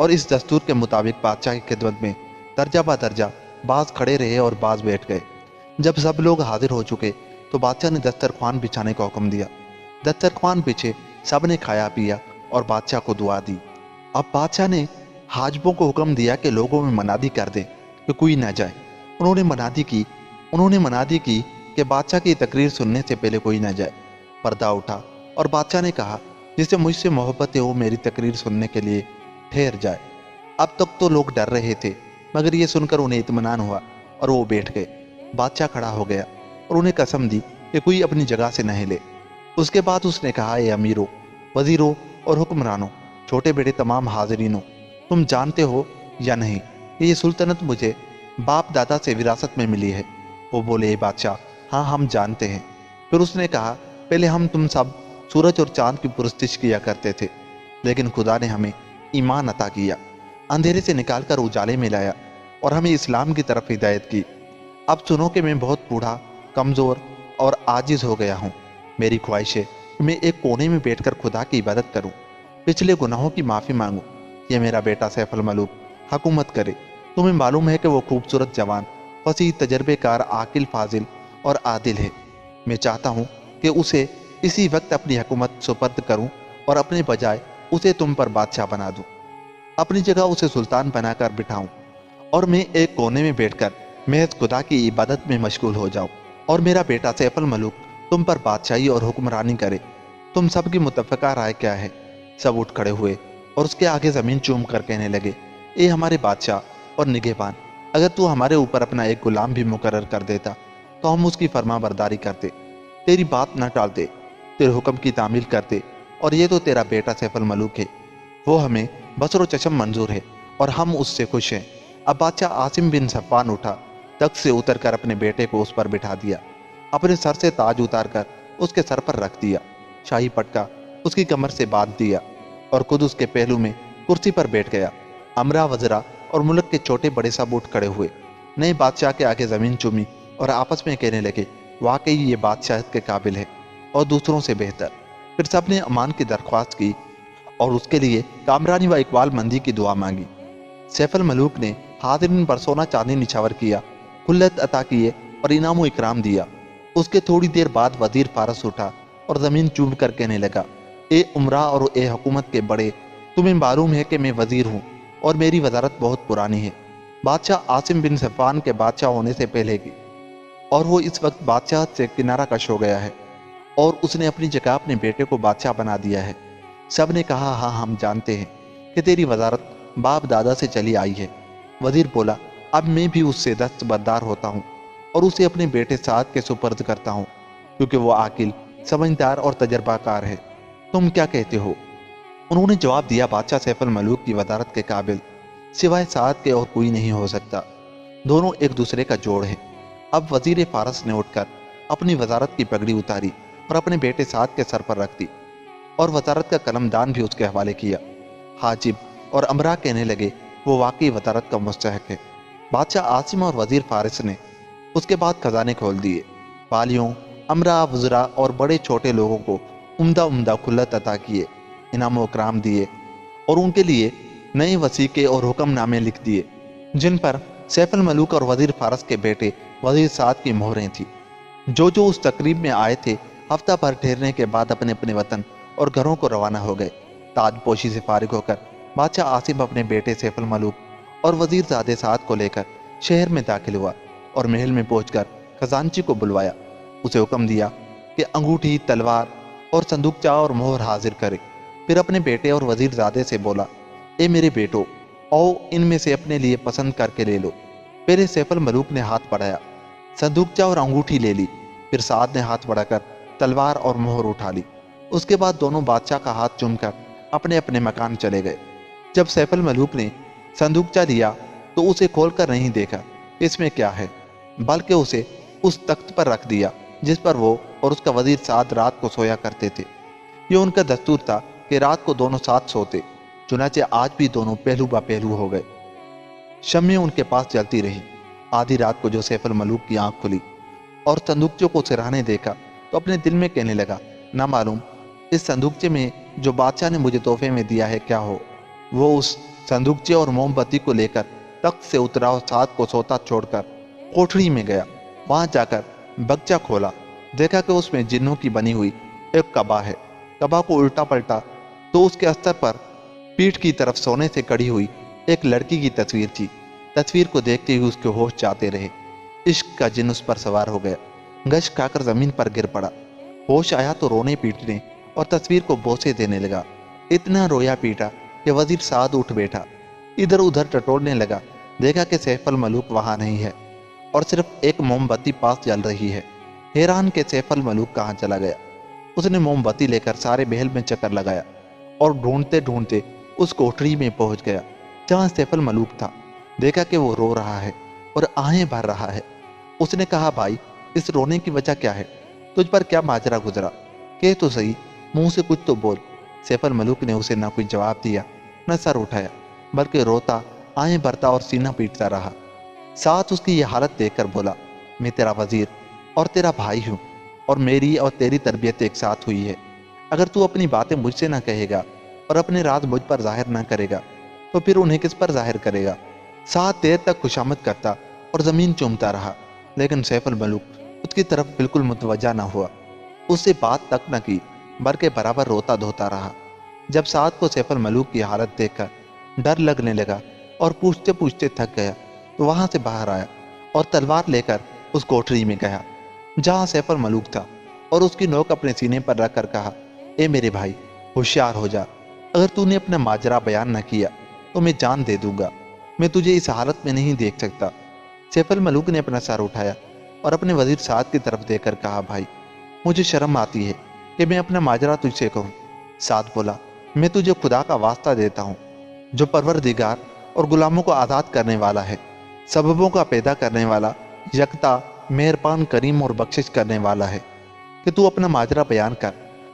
और इस दस्तूर के मुताबिक बादशाह की खिदमत में दर्जा बा दर्जा बाज खड़े रहे और बाज बैठ गए। जब सब लोग हाजिर हो चुके तो बादशाह ने दस्तरख्वान बिछाने का हुक्म दिया। दस्तरख्वान बिछे, सब ने खाया पिया और बादशाह को दुआ दी। अब बादशाह ने हाजिबों को हुक्म दिया कि लोगों में मनादी कर दें कि कोई न जाए। उन्होंने मनादी की कि बादशाह की तकरीर सुनने से पहले कोई न जाए। पर्दा उठा और बादशाह ने कहा, जिससे मुझसे मोहब्बत है वो मेरी तकरीर सुनने के लिए ठहर जाए। अब तक तो लोग डर रहे थे, मगर ये सुनकर उन्हें इत्मीनान हुआ और वो बैठ गए। बादशाह खड़ा हो गया और उन्हें कसम दी कि कोई अपनी जगह से न हिले। उसके बाद उसने कहा, ए अमीरों, वजीरों और हुक्मरानों, छोटे बड़े तमाम हाजिरीनों, तुम जानते हो या नहीं कि ये सुल्तनत मुझे बाप दादा से विरासत में मिली है? वो बोले, बादशाह, हाँ हम जानते हैं। फिर उसने कहा, पहले हम तुम सब सूरज और चांद की पुरस्तिश किया करते थे, लेकिन खुदा ने हमें ईमान अता किया, अंधेरे से निकालकर उजाले में लाया और हमें इस्लाम की तरफ हिदायत की। अब सुनो कि मैं बहुत बूढ़ा, कमज़ोर और आजिज़ हो गया हूँ। मेरी ख्वाहिश है कि मैं एक कोने में बैठकर खुदा की इबादत करूँ, पिछले गुनाहों की माफ़ी मांगूँ। ये मेरा बेटा सैफ अल मलूक हुकूमत करे। तुम्हें मालूम है कि वो खूबसूरत जवान, फसीह, तजर्बेकार, आकिल, फाजिल और आदिल है। मैं चाहता हूँ कि उसे इसी वक्त अपनी हुकूमत सुपर्द करूँ और अपने बजाय उसे तुम पर बादशाह बना दूँ। अपनी जगह उसे सुल्तान बनाकर बिठाऊँ और मैं एक कोने में बैठकर महज खुदा की इबादत में मशगूल हो जाऊँ और मेरा बेटा सैफ अल मलूक तुम पर बादशाही और हुक्मरानी करे। तुम सब की मुत्तफ़िका राय क्या है? सब उठ खड़े हुए और उसके आगे ज़मीन चूम कर कहने लगे, ए हमारे बादशाह और निगहबान, अगर तू हमारे ऊपर अपना एक गुलाम भी मुकर्रर कर देता तो हम उसकी फरमा बरदारी करते, तेरी बात न टालते, तेरे हुक्म की तामील करते। और ये तो तेरा बेटा सैफ अल मलूक है, वो हमें बसर चशम मंजूर है और हम उससे खुश हैं। अब बादशाह आसिम बिन सफ़वान उठा, तख्त से उतरकर अपने बेटे को उस पर बिठा दिया, अपने सर से ताज उतार कर उसके सर पर रख दिया, शाही पटका اس کی کمر سے باندھ دیا اور خود اس کے پہلو میں کرسی پر بیٹھ گیا۔ امرا وزرا اور ملک کے چھوٹے بڑے سب اٹھ کھڑے ہوئے، نئے بادشاہ کے آگے زمین چومی اور آپس میں کہنے لگے واقعی یہ بادشاہت کے قابل ہے اور دوسروں سے بہتر۔ پھر سب نے امان کی درخواست کی اور اس کے لیے کامرانی و اقبال مندی کی دعا مانگی۔ سیف الملوک نے حاضرین پر سونا چاندی نچھاور کیا، خلت عطا کیے اور انعام و اکرام دیا۔ اس کے تھوڑی دیر بعد وزیر فارس اٹھا اور زمین چوم کر کہنے لگا، اے عمرا اور اے حکومت کے بڑے، تمہیں معلوم ہے کہ میں وزیر ہوں اور میری وزارت بہت پرانی ہے، بادشاہ عاصم بن صفوان کے بادشاہ ہونے سے پہلے کی، اور وہ اس وقت بادشاہت سے کنارہ کش ہو گیا ہے اور اس نے اپنی جگہ اپنے بیٹے کو بادشاہ بنا دیا ہے۔ سب نے کہا ہاں ہم جانتے ہیں کہ تیری وزارت باپ دادا سے چلی آئی ہے۔ وزیر بولا اب میں بھی اس سے دستبردار ہوتا ہوں اور اسے اپنے بیٹے سعد کے سپرد کرتا ہوں، کیونکہ وہ عاقل، سمجھدار اور تجربہ کار ہے۔ تم کیا کہتے ہو؟ انہوں نے جواب دیا بادشاہ سیف الملوک کی وزارت کے قابل سوائے سعد کے اور کوئی نہیں ہو سکتا، دونوں ایک دوسرے کا جوڑ ہے۔ اب وزیر فارس نے اٹھ کر اپنی وزارت کی پگڑی اتاری اور اپنے بیٹے سعد کے سر پر رکھ دی اور وزارت کا قلم دان بھی اس کے حوالے کیا۔ حاجب اور امرا کہنے لگے وہ واقعی وزارت کا مستحق ہے۔ بادشاہ عاصم اور وزیر فارس نے اس کے بعد خزانے کھول دیے، والیوں، امرا، وزراء اور بڑے چھوٹے لوگوں کو عمدہ خلت عطا کیے، انعام و اکرام دیے اور ان کے لیے نئے وثیقے اور حکم نامے لکھ دیے جن پر سیف الملوک اور وزیر فارس کے بیٹے وزیر سعد کی مہریں تھیں۔ جو اس تقریب میں آئے تھے ہفتہ بھر ٹھہرنے کے بعد اپنے اپنے وطن اور گھروں کو روانہ ہو گئے۔ تاج پوشی سے فارغ ہو کر بادشاہ عاصم اپنے بیٹے سیف الملوک اور وزیر زادے سعد کو لے کر شہر میں داخل ہوا اور محل میں پہنچ کر خزانچی کو بلوایا۔ اسے حکم دیا کہ انگوٹھی، تلوار اور صندوقچہ اور مہر حاضر کرے۔ پھر اپنے بیٹے اور وزیر زادے سے بولا اے میرے بیٹو، او ان میں سے اپنے لیے پسند کر کے لے لو۔ پہلے سیف الملوک نے ہاتھ بڑھایا، صندوقچہ اور انگوٹھی لے لی، پھر سعد نے ہاتھ بڑھا کر تلوار اور مہر اٹھا لی۔ اس کے بعد دونوں بادشاہ کا ہاتھ چوم کر اپنے اپنے مکان چلے گئے۔ جب سیف الملوک نے صندوقچہ لیا تو اسے کھول کر نہیں دیکھا اس میں کیا ہے، بلکہ اسے اس تخت پر رکھ دیا جس پر وہ اور اس کا وزیر سعد رات کو سویا کرتے تھے۔ یہ ان کا دستور تھا کہ رات کو دونوں ساتھ سوتے، چنانچہ آج بھی دونوں پہلو با پہلو ہو گئے۔ شمعیں ان کے پاس جلتی رہی۔ آدھی رات کو جو سیف الملوک کی آنکھ کھلی اور صندوقچے کو سراہنے دیکھا تو اپنے دل میں کہنے لگا نہ معلوم اس صندوقچے میں جو بادشاہ نے مجھے تحفے میں دیا ہے کیا ہو۔ وہ اس صندوقچے اور موم بتی کو لے کر تخت سے اترا اور سعد کو سوتا چھوڑ کر کوٹھڑی میں گیا۔ وہاں جا کر بگچہ کھولا، دیکھا کہ اس میں جنوں کی بنی ہوئی ایک کعبہ ہے۔ کعبہ کو الٹا پلٹا تو اس کے استر پر پیٹھ کی طرف سونے سے کڑی ہوئی ایک لڑکی کی تصویر تھی۔ تصویر کو دیکھتے ہی اس کے ہوش جاتے رہے۔ عشق کا جن اس پر سوار ہو گیا، گش کھا کر زمین پر گر پڑا۔ ہوش آیا تو رونے پیٹنے اور تصویر کو بوسے دینے لگا۔ اتنا رویا پیٹا کہ وزیر سعد اٹھ بیٹھا، ادھر ادھر ٹٹولنے لگا، دیکھا کہ سیف الملوک وہاں نہیں ہے اور صرف ایک موم بتی پاس جل رہی ہے۔ حیران کہ سیف الملوک کہاں چلا گیا، اس نے موم بتی لے کر سارے محل میں چکر لگایا اور ڈھونڈتے ڈھونڈتے اس کوٹھڑی میں پہنچ گیا جہاں سیف الملوک تھا۔ دیکھا کہ وہ رو رہا ہے اور آہیں بھر رہا ہے۔ اس نے کہا بھائی اس رونے کی وجہ کیا ہے؟ تجھ پر کیا ماجرا گزرا؟ کہ تو صحیح، منہ سے کچھ تو بول۔ سیف الملوک نے اسے نہ کوئی جواب دیا نہ سر اٹھایا، بلکہ روتا، آہیں بھرتا اور سینہ پیٹتا رہا۔ ساتھ اس کی یہ حالت دیکھ کر بولا میں تیرا وزیر اور تیرا بھائی ہوں اور میری اور تیری تربیت ایک ساتھ ہوئی ہے۔ اگر تو اپنی باتیں مجھ سے نہ کہے گا اور اپنے راز مجھ پر ظاہر نہ کرے گا تو پھر انہیں کس پر ظاہر کرے گا؟ ساتھ دیر تک خوشامد کرتا اور زمین چومتا رہا، لیکن سیف الملوک اس کی طرف بالکل متوجہ نہ ہوا، اس سے بات تک نہ کی، بلکہ برابر روتا دھوتا رہا۔ جب سعد کو سیف الملوک کی حالت دیکھ کر ڈر لگنے لگا اور پوچھتے پوچھتے تھک گیا تو وہاں سے باہر آیا اور تلوار لے کر اس کوٹھڑی میں گیا جہاں سیف الملوک تھا اور اس کی نوک اپنے سینے پر رکھ کر کہا اے میرے بھائی ہوشیار ہو جا، اگر تو نے اپنا ماجرا بیان نہ کیا تو میں جان دے دوں گا، میں تجھے اس حالت میں نہیں دیکھ سکتا۔ سیف الملوک نے اپنا سر اٹھایا اور اپنے وزیر سعد کی طرف دیکھ کر کہا بھائی مجھے شرم آتی ہے کہ میں اپنا ماجرا تجھ سے کہوں۔ سعد بولا میں تجھے خدا کا واسطہ دیتا ہوں جو پروردگار اور غلاموں کو آزاد کرنے والا ہے، سببوں کا پیدا کرنے والا، یکتا، مہربان، کریم اور بخشش کرنے والا ہے، کہ تو اپنا ماجرا بیان کر،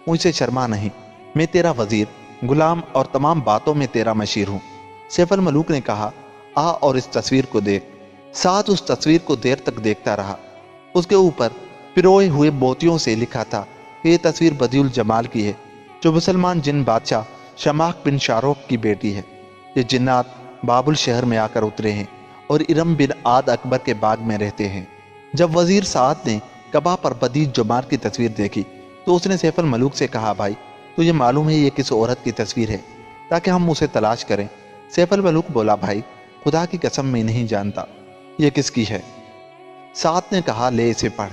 مجھ سے شرما نہیں، میں تیرا وزیر، غلام اور تمام باتوں میں تیرا مشیر ہوں۔ سیف الملوک نے کہا، آ اور اس تصویر کو دیکھ۔ سعد اس تصویر کو دیر تک دیکھتا رہا۔ اس کے اوپر پروئے ہوئے موتیوں سے لکھا تھا کہ یہ تصویر بدیع الجمال کی ہے، جو مسلمان جن بادشاہ شماخ بن شاروق کی بیٹی ہے۔ یہ جنات بابل شہر میں آ کر اترے ہیں اور ارم بن عاد اکبر کے باغ میں رہتے ہیں۔ جب وزیر سعد نے کعبہ پر بدیع الجمال کی تصویر دیکھی تو اس نے سیف الملوک سے کہا، بھائی تجھے معلوم ہے یہ کس عورت کی تصویر ہے تاکہ ہم اسے تلاش کریں؟ سیف الملوک بولا، بھائی خدا کی قسم میں نہیں جانتا یہ کس کی ہے۔ سعد نے کہا، لے اسے پڑھ۔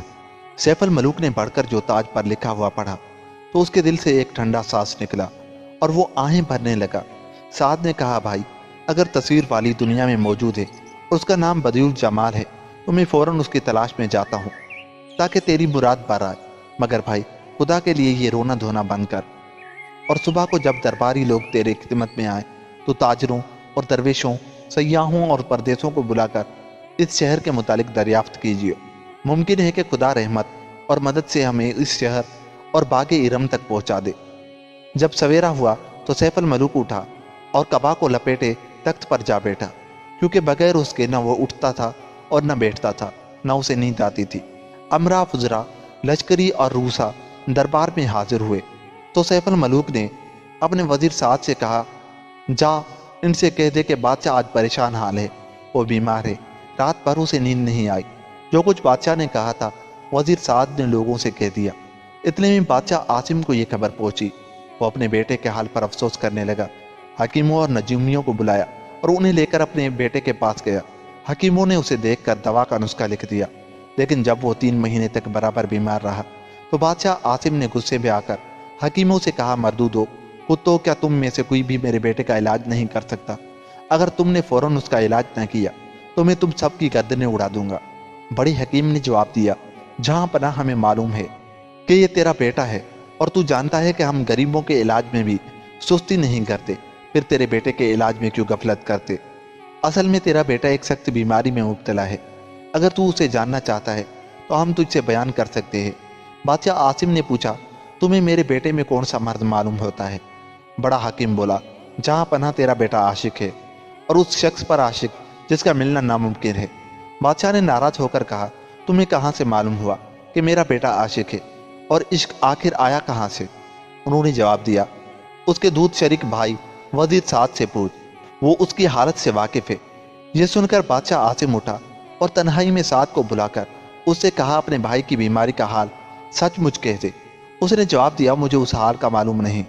سیف الملوک نے پڑھ کر جو تاج پر لکھا ہوا پڑھا تو اس کے دل سے ایک ٹھنڈا سانس نکلا اور وہ آہیں بھرنے لگا۔ سعد نے کہا، بھائی اگر تصویر والی دنیا میں موجود ہے اور اس کا نام بدیع الجمال ہے تو میں فوراً اس کی تلاش میں جاتا ہوں تاکہ تیری مراد بر آئے، مگر بھائی خدا کے لیے یہ رونا دھونا بند کر، اور صبح کو جب درباری لوگ تیرے خدمت میں آئیں تو تاجروں اور درویشوں، سیاحوں اور پردیسوں کو بلا کر اس شہر کے متعلق دریافت کیجیے۔ ممکن ہے کہ خدا رحمت اور مدد سے ہمیں اس شہر اور باغ ارم تک پہنچا دے۔ جب سویرا ہوا تو سیف الملوک اٹھا اور کعبہ کو لپیٹے تخت پر جا بیٹھا، کیونکہ بغیر اس کے نہ وہ اٹھتا تھا اور نہ بیٹھتا تھا، نہ اسے نیند آتی تھی۔ امرا فضرا، لشکری اور روسا دربار میں حاضر ہوئے تو سیف الملوک نے اپنے وزیر سعد سے کہا، جا ان سے کہہ دے کہ بادشاہ آج پریشان حال ہے، وہ بیمار ہے، رات بھر اسے نیند نہیں آئی۔ جو کچھ بادشاہ نے کہا تھا وزیر سعد نے لوگوں سے کہہ دیا۔ اتنے میں بادشاہ عاصم کو یہ خبر پہنچی۔ وہ اپنے بیٹے کے حال پر افسوس کرنے لگا۔ حکیموں اور نجومیوں کو بلایا اور انہیں لے کر اپنے بیٹے کے پاس گیا۔ حکیموں نے اسے دیکھ کر دوا کا نسخہ لکھ دیا، لیکن جب وہ 3 مہینے تک برابر بیمار رہا تو بادشاہ عاصم نے غصے میں آ کر حکیموں سے کہا، مردودو کتوں، کیا تم میں سے کوئی بھی میرے بیٹے کا علاج نہیں کر سکتا؟ اگر تم نے فوراً اس کا علاج نہ کیا تو میں تم سب کی گردنیں اڑا دوں گا۔ بڑی حکیم نے جواب دیا، جہاں پناہ ہمیں معلوم ہے کہ یہ تیرا بیٹا ہے اور تو جانتا ہے کہ ہم غریبوں کے علاج میں بھی سستی نہیں کرتے، پھر تیرے بیٹے کے علاج میں کیوں غفلت کرتے؟ اصل میں تیرا بیٹا ایک سخت بیماری میں مبتلا ہے۔ اگر تو اسے جاننا چاہتا ہے تو ہم تجھ سے بیان کر سکتے ہیں۔ بادشاہ عاصم نے پوچھا، تمہیں میرے بیٹے میں کون سا مرض معلوم ہوتا ہے؟ بڑا حکیم بولا، جہاں پناہ تیرا بیٹا عاشق ہے، اور اس شخص پر عاشق جس کا ملنا ناممکن ہے۔ بادشاہ نے ناراض ہو کر کہا، تمہیں کہاں سے معلوم ہوا کہ میرا بیٹا عاشق ہے، اور عشق آخر آیا کہاں سے؟ انہوں نے جواب دیا، اس کے دودھ شریک بھائی وزیر سعد سے پوچھ، وہ اس کی حالت سے واقف ہے۔ یہ سن کر بادشاہ عاصم اٹھا اور تنہائی میں سعد کو بلا کر اس سے کہا، اپنے بھائی کی بیماری کا حال سچ مجھ کہہ دے۔ اس نے جواب دیا، مجھے اس حال کا معلوم نہیں۔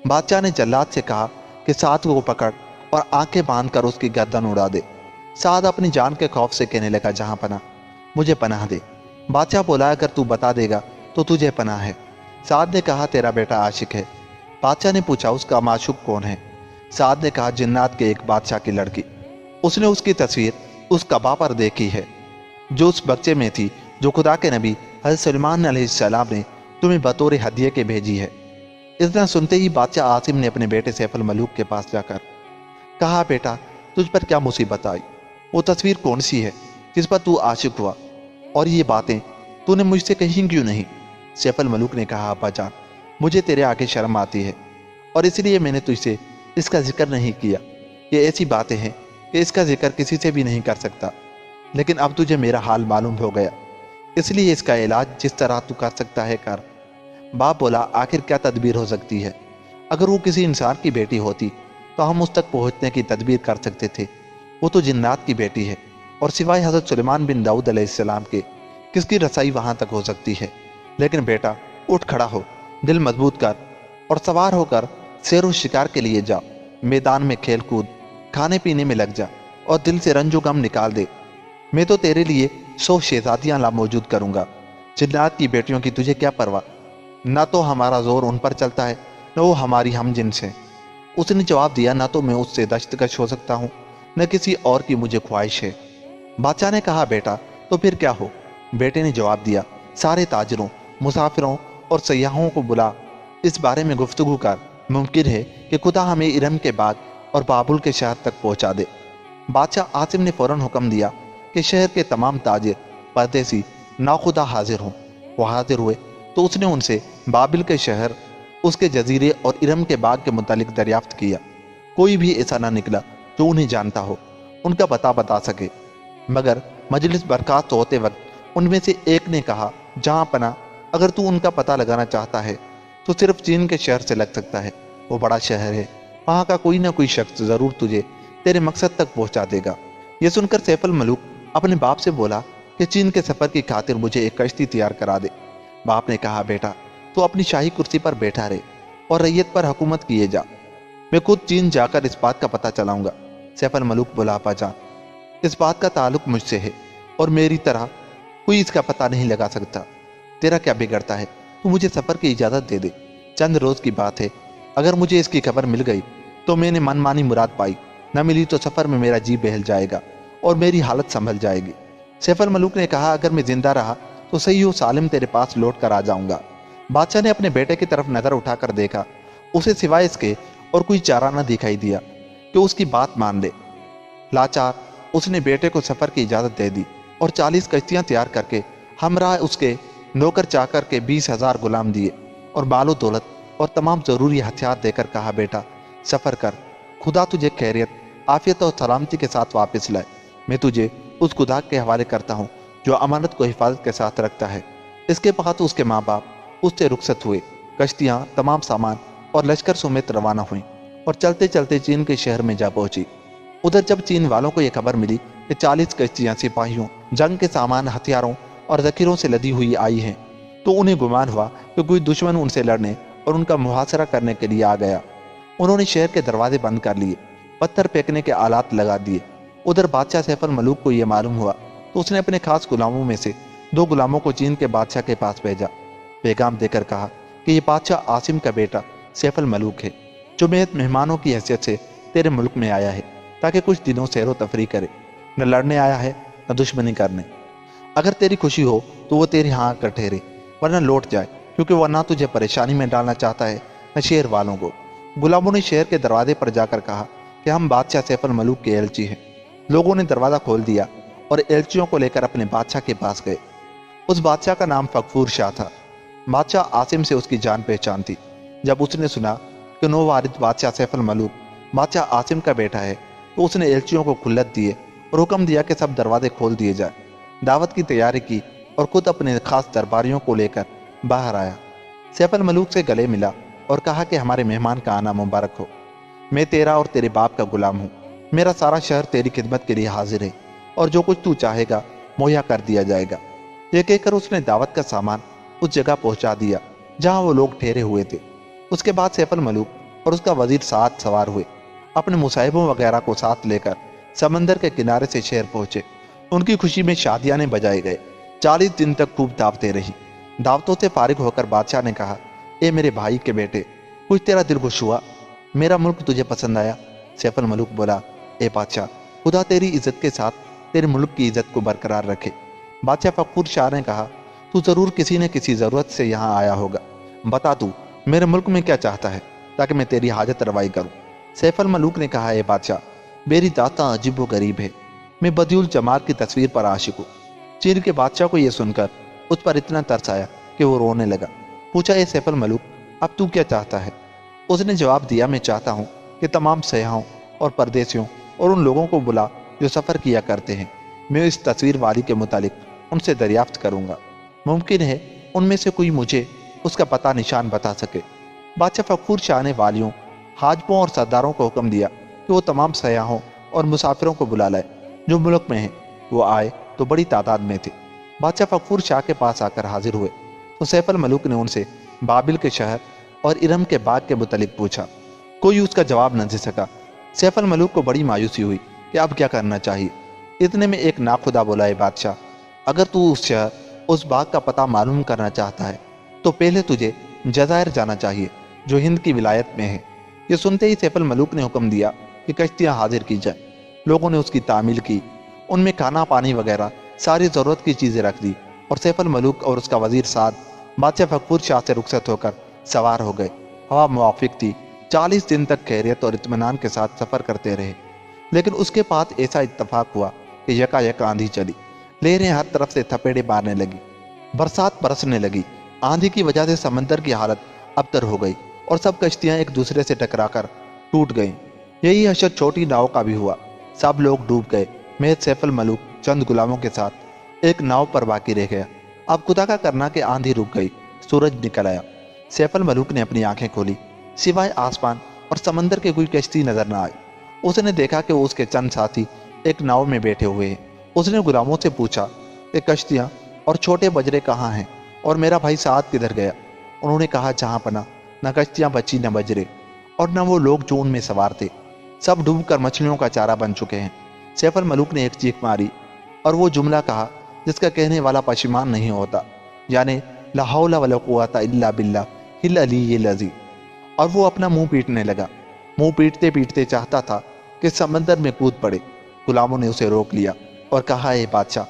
بادشاہ نے جلاد سے کہا کہ سعد کو پکڑ اور آنکھیں باندھ کر اس کی گردن اڑا دے۔ سعد اپنی جان کے خوف سے کہنے لگا، جہاں پناہ مجھے پناہ دے۔ بادشاہ بولا، اگر تو بتا دے گا تو تجھے پناہ ہے۔ سعد نے کہا، تیرا بیٹا عاشق ہے۔ بادشاہ نے پوچھا، اس کا معشوق کون ہے؟ سعد نے کہا، جنات کے ایک بادشاہ کی لڑکی۔ اس نے اس کی تصویر اس کعبہ پر دیکھی ہے جو اس بچے میں تھی، جو خدا کے نبی حضرت سلیمان علیہ السلام نے تمہیں بطور ہدیے کے بھیجی ہے۔ اتنا سنتے ہی بادشاہ عاصم نے اپنے بیٹے سیف الملوک کے پاس جا کر کہا، بیٹا تجھ پر کیا مصیبت آئی؟ وہ تصویر کون سی ہے جس پر تو عاشق ہوا؟ اور یہ باتیں تو نے مجھ سے کہیں کیوں نہیں؟ سیف الملوک نے کہا، ابا جان مجھے تیرے آگے شرم آتی ہے اور اس لیے میں نے تجھ سے اس کا ذکر نہیں کیا۔ یہ ایسی باتیں ہیں کہ اس کا ذکر کسی سے بھی نہیں کر سکتا، لیکن اب تجھے میرا حال معلوم ہو گیا، اس لیے اس کا علاج جس طرح تو کر سکتا ہے کر۔ باپ بولا، آخر کیا تدبیر ہو سکتی ہے؟ اگر وہ کسی انسان کی بیٹی ہوتی تو ہم اس تک پہنچنے کی تدبیر کر سکتے تھے۔ وہ تو جنات کی بیٹی ہے، اور سوائے حضرت سلیمان بن داؤد علیہ السلام کے کس کی رسائی وہاں تک ہو سکتی ہے؟ لیکن بیٹا اٹھ کھڑا ہو، دل مضبوط کر اور سوار ہو کر سیر و شکار کے لیے جا، میدان میں کھیل کود، کھانے پینے میں لگ جا اور دل سے رنج و غم نکال دے۔ میں تو تیرے لیے 100 شہزادیاں لا موجود کروں گا۔ جنات کی بیٹیوں کی تجھے کیا پرواہ؟ نہ تو ہمارا زور ان پر چلتا ہے نہ وہ ہماری ہم جنس ہیں۔ اس نے جواب دیا، نہ تو میں اس سے دستکش ہو سکتا ہوں نہ کسی اور کی مجھے خواہش ہے۔ بادشاہ نے کہا، بیٹا تو پھر کیا ہو؟ بیٹے نے جواب دیا، سارے تاجروں، مسافروں اور سیاحوں کو بلا، اس بارے میں گفتگو کر، ممکن ہے کہ خدا ہمیں ارم کے باغ اور بابل کے شہر تک پہنچا دے۔ بادشاہ عاصم نے فوراً حکم دیا کہ شہر کے تمام تاجر، پردیسی، ناخدا حاضر ہوں۔ وہ حاضر ہوئے تو اس نے ان سے بابل کے شہر उसके जजीरे और इरम के बाग के मुतालिक दरियाफ्त किया। कोई भी ऐसा ना निकला जो उन्हें जानता हो, उनका पता बता सके। मगर मजलिस बर्खास्त होते वक्त उनमें से एक ने कहा, जहां पना, अगर तू उनका पता लगाना चाहता है तो सिर्फ चीन के शहर से लग सकता है। वो बड़ा शहर है, वहां का कोई ना कोई शख्स जरूर तुझे तेरे मकसद तक पहुंचा देगा। यह सुनकर सैफ अल मलूक अपने बाप से बोला कि चीन के सफर की खातिर मुझे एक कश्ती तैयार करा दे। बाप ने कहा, बेटा तो अपनी शाही कुर्सी पर बैठा रहे और रैयत पर हुकूमत किए जा, मैं खुद चीन जाकर इस बात का पता चलाऊंगा। सैफ अल मलूक बोला, अब्बा जान, इस बात का ताल्लुक मुझसे है और मेरी तरह कोई इसका पता नहीं लगा सकता। तेरा क्या बिगड़ता है, तू मुझे सफर की इजाजत दे दे। चंद रोज की बात है, अगर मुझे इसकी खबर मिल गई तो मैंने मनमानी मुराद पाई, न मिली तो सफर में मेरा जी बहल जाएगा और मेरी हालत संभल जाएगी। सैफ अल मलूक ने कहा, अगर मैं जिंदा रहा तो सही हो सालिम तेरे पास लौट कर आ जाऊंगा। बादशाह ने अपने बेटे की तरफ नजर उठाकर देखा, उसे सिवाय इसके और कोई चारा न दिखाई दिया कि उसकी बात मान ले। लाचार उसने बेटे को सफर की इजाजत दे दी और 40 कश्तियां तैयार करके हमरा उसके नौकर चाकर के 20,000 गुलाम दिए और मालो दौलत और तमाम जरूरी हथियार देकर कहा, बेटा सफर कर, खुदा तुझे खैरियत, आफियत और सलामती के साथ वापस लाए। मैं तुझे उस खुदा के हवाले करता हूँ जो अमानत को हिफाजत के साथ रखता है। इसके बाद उसके माँ बाप उससे रुखसत हुए। कश्तियाँ, तमाम सामान और लश्कर समेत रवाना हुई और चलते चलते चीन के शहर में जा पहुंची। उधर जब चीन वालों को यह खबर मिली कि 40 कश्तियां सिपाहियों, जंग के सामान, हथियारों और जखीरों से लदी हुई आई हैं, तो उन्हें गुमान हुआ कि कोई दुश्मन उनसे लड़ने और उनका मुहासरा करने के लिए आ गया। उन्होंने शहर के दरवाजे बंद कर लिए, पत्थर फेंकने के आलात लगा दिए। उधर बादशाह सैफ अल मलूक को यह मालूम हुआ तो उसने अपने खास गुलामों में से 2 गुलामों को चीन के बादशाह के पास भेजा। पैगाम देकर कहा कि ये बादशाह आसिम का बेटा सैफ अल मलूक है, जो बेहद मेहमानों की हैसियत से तेरे मुल्क में आया है ताकि कुछ दिनों सैरो तफरी करे। न लड़ने आया है न दुश्मनी करने। अगर तेरी खुशी हो तो वो तेरे यहाँ आकर ठहरे, वरना लौट जाए, क्योंकि वह ना तुझे परेशानी में डालना चाहता है न शहर वालों को। गुलामों ने शहर के दरवाजे पर जाकर कहा कि हम बादशाह सैफ अल मलूक के एलची हैं। लोगों ने दरवाज़ा खोल दिया और एलचियों को लेकर अपने बादशाह के पास गए। उस बादशाह का नाम फकफूर शाह था। बादशाह आसिम से उसकी जान पहचान थी। जब उसने सुना कि नौवारिद बादशाह सैफ अल मलूक बादशाह आसिम का बेटा है तो उसने एलचियों को खुल्लत दिए और हुक्म दिया कि सब दरवाजे खोल दिए जाए। दावत की तैयारी की और खुद अपने खास दरबारियों को लेकर बाहर आया। सैफ अल मलूक से गले मिला और कहा कि हमारे मेहमान का आना मुबारक हो। मैं तेरा और तेरे बाप का गुलाम हूँ। मेरा सारा शहर तेरी खिदमत के लिए हाजिर है और जो कुछ तू चाहेगा मुहैया कर दिया जाएगा। यह कहकर उसने दावत का सामान उस जगह पहुंचा दिया जहां वो लोग ठहरे हुए थे। उसके बाद सैफ अल मलूक और उसका वजीर साथ सवार हुए। अपने मुसाहिबों वगैरह को साथ लेकर समंदर के किनारे से शहर पहुंचे। उनकी खुशी में शादियाने बजाए गए। 40 दिन तक खूब दावतें रही। दावतों से फारिग होकर बादशाह ने कहा, ए मेरे भाई के बेटे, कुछ तेरा दिल खुश हुआ? मेरा मुल्क तुझे पसंद आया? सैफ अल मलूक बोला, ए बादशाह, खुदा तेरी इज्जत के साथ तेरे मुल्क की इज्जत को बरकरार रखे। बादशाह फकफूर शाह ने कहा, तू जरूर किसी न किसी जरूरत से यहाँ आया होगा। बता तू मेरे मुल्क में क्या चाहता है ताकि मैं तेरी हाजत रवाई करूँ। सैफ अल मलूक ने कहा, ए बादशाह, मेरी दाता अजीब व गरीब है। मैं बदियुल जमाल की तस्वीर पर आशिक हूँ। चीन के बादशाह को यह सुनकर उस पर इतना तरस आया कि वो रोने लगा। पूछा, ए सैफ अल मलूक, अब तू क्या चाहता है? उसने जवाब दिया, मैं चाहता हूँ कि तमाम सयाहों और परदेसियों और उन लोगों को बुला जो सफ़र किया करते हैं। मैं इस तस्वीर वाली के मुतालिक उनसे दरियाफ्त करूँगा। मुमकिन है उनमें से कोई मुझे उसका पता निशान बता सके। बादशाह फकफूर शाह ने वालियों, हाजपों और सरदारों को हुक्म दिया कि वो तमाम सयाहों और मुसाफिरों को बुला लाए जो मुल्क में हैं। वो आए तो बड़ी तादाद में थे। बादशाह फकफूर शाह के पास आकर हाजिर हुए तो सैफ अल मलूक ने उनसे बाबिल के शहर और इरम के बाग के मुतालिक पूछा। कोई उसका जवाब न दे सका। सैफ अल मलूक को बड़ी मायूसी हुई कि अब क्या करना चाहिए। इतने में एक नाखुदा बोला, ए बादशाह, अगर तू उस शहर, उस बाग का पता मालूम करना चाहता है तो पहले तुझे जज़ायर जाना चाहिए जो हिंद की विलायत में है। ये सुनते ही सैफ अल मलूक ने हुक्म दिया कि कश्तियाँ हाजिर की जाए। लोगों ने उसकी तामील की, उनमें खाना पानी वगैरह सारी ज़रूरत की चीज़ें रख दी और सैफ अल मलूक और उसका वजीर साद बादशाह फकफूर शाह से रुखसत होकर सवार हो गए। हवा मुवाफिक थी। 40 दिन तक खैरियत और इत्मीनान के साथ सफ़र करते रहे। लेकिन उसके बाद ऐसा इत्तफाक हुआ कि यकायक आंधी चली। लहरें हर तरफ से थपेड़े मारने लगी। बरसात बरसने लगी। आंधी की वजह से समंदर की हालत अबतर हो गई और सब कश्तियां एक दूसरे से टकराकर टूट गईं। यही हशर छोटी नाव का भी हुआ। सब लोग डूब गए। महज सैफ अल मलूक चंद गुलामों के साथ एक नाव पर बाकी रह गया। अब खुदा का करना कि आंधी रुक गई, सूरज निकल आया। सैफ अल मलूक ने अपनी आंखें खोली। सिवाय आसमान और समंदर के कोई कश्ती नजर न आई। उसने देखा कि उसके चंद साथी एक नाव में बैठे हुए हैं। उसने गुलामों से पूछा कि कश्तियां और छोटे बजरे कहाँ हैं और मेरा भाई साद किधर गया। उन्होंने कहा, जहां पना न कश्तियां बची न बजरे और न वो लोग जो उनमें सवार थे। सब डूबकर मछलियों का चारा बन चुके हैं। सैफ अल मलूक ने एक चीख मारी और वो जुमला कहा जिसका कहने वाला पशिमान नहीं होता, यानी ला हौला वला कुव्वता इल्ला बिल्लाह हिल अलीय्यिल अज़ीम। और वो अपना मुंह पीटने लगा। मुंह पीटते पीटते चाहता था कि समंदर में कूद पड़े। गुलामों ने उसे रोक लिया और कहा, ए बादशाह,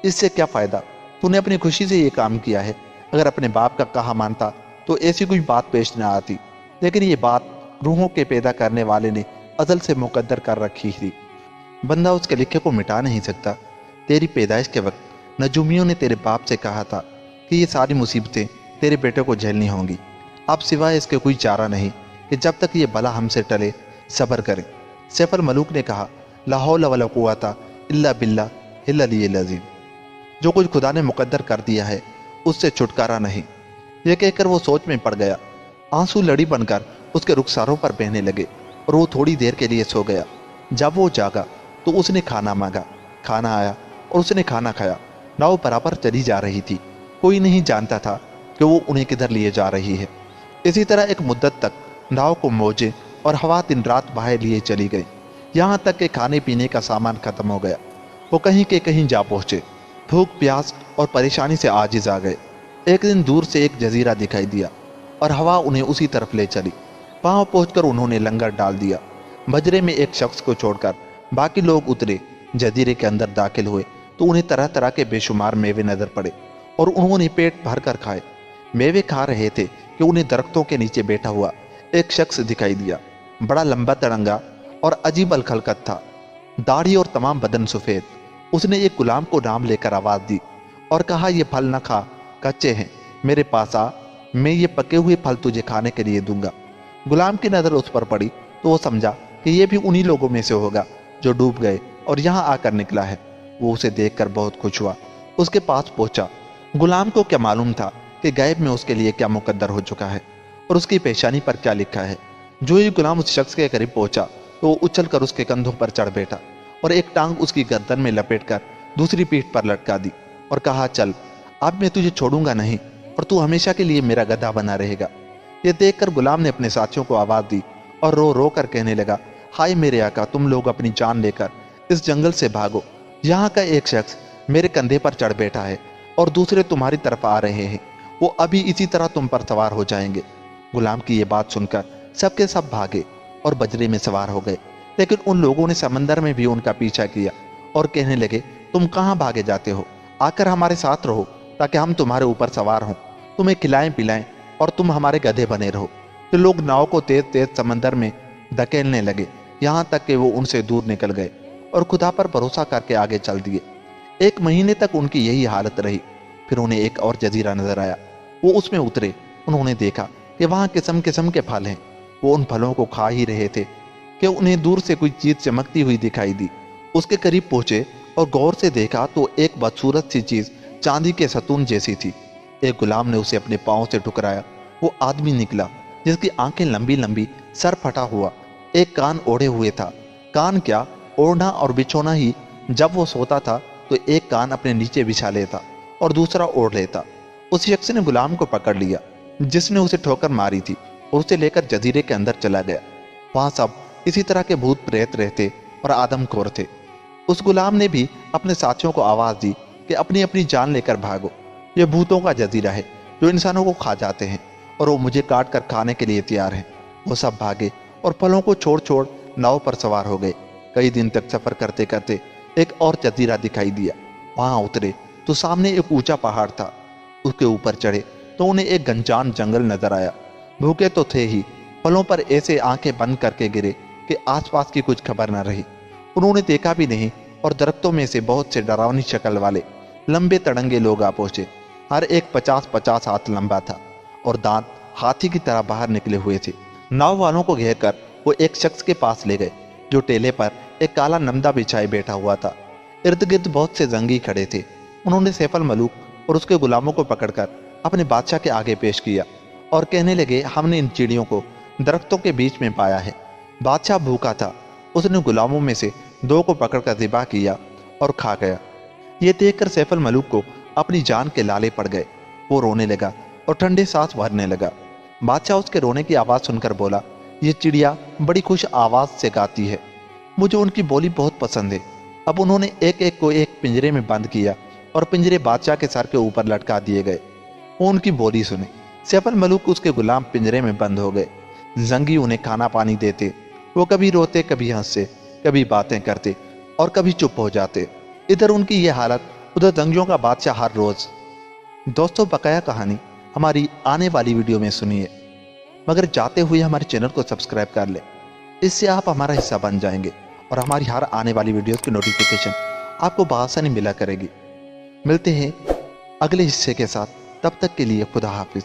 इससे क्या फायदा? तूने अपनी खुशी से ये काम किया है। अगर अपने बाप का कहा मानता तो ऐसी कोई बात पेश न आती, लेकिन ये बात रूहों के पैदा करने वाले ने अज़ल से मुकद्दर कर रखी थी। बंदा उसके लिखे को मिटा नहीं सकता। तेरी पैदाइश के वक्त नजूमियों ने तेरे बाप से कहा था कि ये सारी मुसीबतें तेरे बेटे को झेलनी होंगी। अब सिवाय इसके कोई चारा नहीं कि जब तक ये बला हमसे टले सब्र करें। सैफ अल मलूक ने कहा, ला हौला वला कुव्वता इल्ला बिल्लाह हिल अलीय्यिल अज़ीम। जो कुछ खुदा ने मुकद्दर कर दिया है उससे छुटकारा नहीं। यह कहकर वो सोच में पड़ गया। आंसू लड़ी बनकर उसके रुखसारों पर बहने लगे और वो थोड़ी देर के लिए सो गया। जब वो जागा तो उसने खाना मांगा। खाना आया और उसने खाना खाया। नाव बराबर चली जा रही थी। कोई नहीं जानता था कि वो उन्हें किधर लिए जा रही है। इसी तरह एक मुद्दत तक नाव को मौजें और हवा दिन रात बाहर लिए चली गई, यहाँ तक कि खाने पीने का सामान खत्म हो गया। वो कहीं के कहीं जा पहुँचे। भूख प्यास और परेशानी से आजिज आ गए। एक दिन दूर से एक जजीरा दिखाई दिया और हवा उन्हें उसी तरफ ले चली। वहां पहुंचकर उन्होंने लंगर डाल दिया। बजरे में एक शख्स को छोड़कर बाकी लोग उतरे। जजीरे के अंदर दाखिल हुए तो उन्हें तरह तरह के बेशुमार मेवे नजर पड़े और उन्होंने पेट भर कर खाए। मेवे खा रहे थे कि उन्हें दरख्तों के नीचे बैठा हुआ एक शख्स दिखाई दिया। बड़ा लंबा तड़ंगा और अजीब अलखलकत था, दाढ़ी और तमाम बदन सफेद। उसने एक गुलाम को नाम लेकर आवाज दी और कहा, ये फल न खा, कच्चे हैं, मेरे पास आ, मैं ये पके हुए फल तुझे खाने के लिए दूंगा। गुलाम की नजर उस पर पड़ी तो वो समझा कि ये भी उन्हीं लोगों में से होगा जो डूब गए और यहाँ आकर निकला है। वो उसे देखकर बहुत खुश हुआ। उसके पास पहुंचा। गुलाम को क्या मालूम था कि गैब में उसके लिए क्या मुकद्दर हो चुका है और उसकी पेशानी पर क्या लिखा है। जो ही गुलाम उस शख्स के करीब पहुंचा तो वो उछल कर उसके कंधों पर चढ़ बैठा और एक टांग उसकी गर्दन में लपेटकर दूसरी पीठ पर लटका दी और कहा, चल, अब मैं तुझे छोड़ूंगा नहीं और तू हमेशा के लिए मेरा गधा बना रहेगा। ये देखकर गुलाम ने अपने साथियों को आवाज दी और रो रो कर कहने लगा, हाय मेरे आका, तुम लोग अपनी जान लेकर इस जंगल से भागो। यहाँ का एक शख्स मेरे कंधे पर चढ़ बैठा है और दूसरे तुम्हारी तरफ आ रहे हैं। वो अभी इसी तरह तुम पर सवार हो जाएंगे। गुलाम की ये बात सुनकर सबके सब भागे और बजरे में सवार हो गए। लेकिन उन लोगों ने समंदर में भी उनका पीछा किया और कहने लगे, तुम कहाँ भागे जाते हो? आकर हमारे साथ रहो ताकि हम तुम्हारे ऊपर सवार हों, तुम्हें खिलाएं पिलाएं और तुम हमारे गधे बने रहो। तो लोग नाव को तेज तेज समंदर में धकेलने लगे, यहाँ तक कि वो उनसे दूर निकल गए और खुदा पर भरोसा करके आगे चल दिए। 1 महीने तक उनकी यही हालत रही। फिर उन्हें एक और जजीरा नजर आया। वो उसमें उतरे। उन्होंने देखा कि वहाँ किस्म किस्म के फल हैं। वो उन फलों को खा ही रहे थे कि उन्हें दूर से कोई चीज चमकती हुई दिखाई दी। उसके करीब पहुंचे और गौर से देखा तो एक बदसूरत सी चीज चांदी के सतून जैसी थी। एक गुलाम ने उसे अपने पांव से ठुकराया। वो आदमी निकला जिसकी आंखें लंबी लंबी, सर फटा हुआ, एक कान ओढ़े हुए था। कान क्या, ओढ़ना और बिछोना ही। जब वो सोता था तो एक कान अपने नीचे बिछा लेता और दूसरा ओढ़ लेता। उस शख्स ने गुलाम को पकड़ लिया जिसने उसे ठोकर मारी थी और उसे लेकर जजीरे के अंदर चला गया। वहां सब इसी तरह के भूत प्रेत रहते और आदमखोर थे। उस गुलाम ने भी अपने साथियों को आवाज दी कि अपनी अपनी जान लेकर भागो। ये भूतों का जजीरा है जो इंसानों को खा जाते हैं और वो मुझे काट कर खाने के लिए तैयार हैं। वो सब भागे और फलों को छोड़ छोड़ नाव पर सवार हो गए। कई दिन तक सफर करते करते एक और जजीरा दिखाई दिया। वहां उतरे तो सामने एक ऊंचा पहाड़ था। उसके ऊपर चढ़े तो उन्हें एक घनश्याम जंगल नजर आया। भूखे तो थे ही, फलों पर ऐसे आंखें बंद करके गिरे कि आसपास की कुछ खबर न रही। उन्होंने देखा भी नहीं और दरख्तों में से बहुत से डरावनी शक्ल वाले लंबे तड़ंगे लोग आ पहुंचे। हर एक 50-50 हाथ लंबा था और दांत हाथी की तरह बाहर निकले हुए थे। नाव वालों को घेर कर वो एक शख्स के पास ले गए जो टेले पर एक काला नमदा बिछाए बैठा हुआ था। इर्द गिर्द बहुत से जंगी खड़े थे। उन्होंने सैफ अल मलूक और उसके गुलामों को पकड़कर अपने बादशाह के आगे पेश किया और कहने लगे, हमने इन चिड़ियों को दरख्तों के बीच में पाया है। बादशाह भूखा था। उसने गुलामों में से 2 को पकड़कर ज़िबा किया और खा गया। ये देखकर सैफ अल मलूक को अपनी जान के लाले पड़ गए। वो रोने लगा और ठंडे सांस भरने लगा। बादशाह उसके रोने की आवाज़ सुनकर बोला, ये चिड़िया बड़ी खुश आवाज़ से गाती है, मुझे उनकी बोली बहुत पसंद है। अब उन्होंने एक एक को एक पिंजरे में बंद किया और पिंजरे बादशाह के सर के ऊपर लटका दिए गए। वो उनकी बोली सुने। सैफ अल मलूक उसके गुलाम पिंजरे में बंद हो गए। जंगी उन्हें खाना पानी देते। वो कभी रोते, कभी हंसते, कभी बातें करते और कभी चुप हो जाते। इधर उनकी ये हालत, उधर जंगियों का बादशाह हर रोज। दोस्तों, बकाया कहानी हमारी आने वाली वीडियो में सुनिए, मगर जाते हुए हमारे चैनल को सब्सक्राइब कर ले। इससे आप हमारा हिस्सा बन जाएंगे और हमारी हर आने वाली वीडियोस की नोटिफिकेशन आपको बआसानी मिला करेगी। मिलते हैं अगले हिस्से के साथ, तब तक के लिए खुदा हाफिज।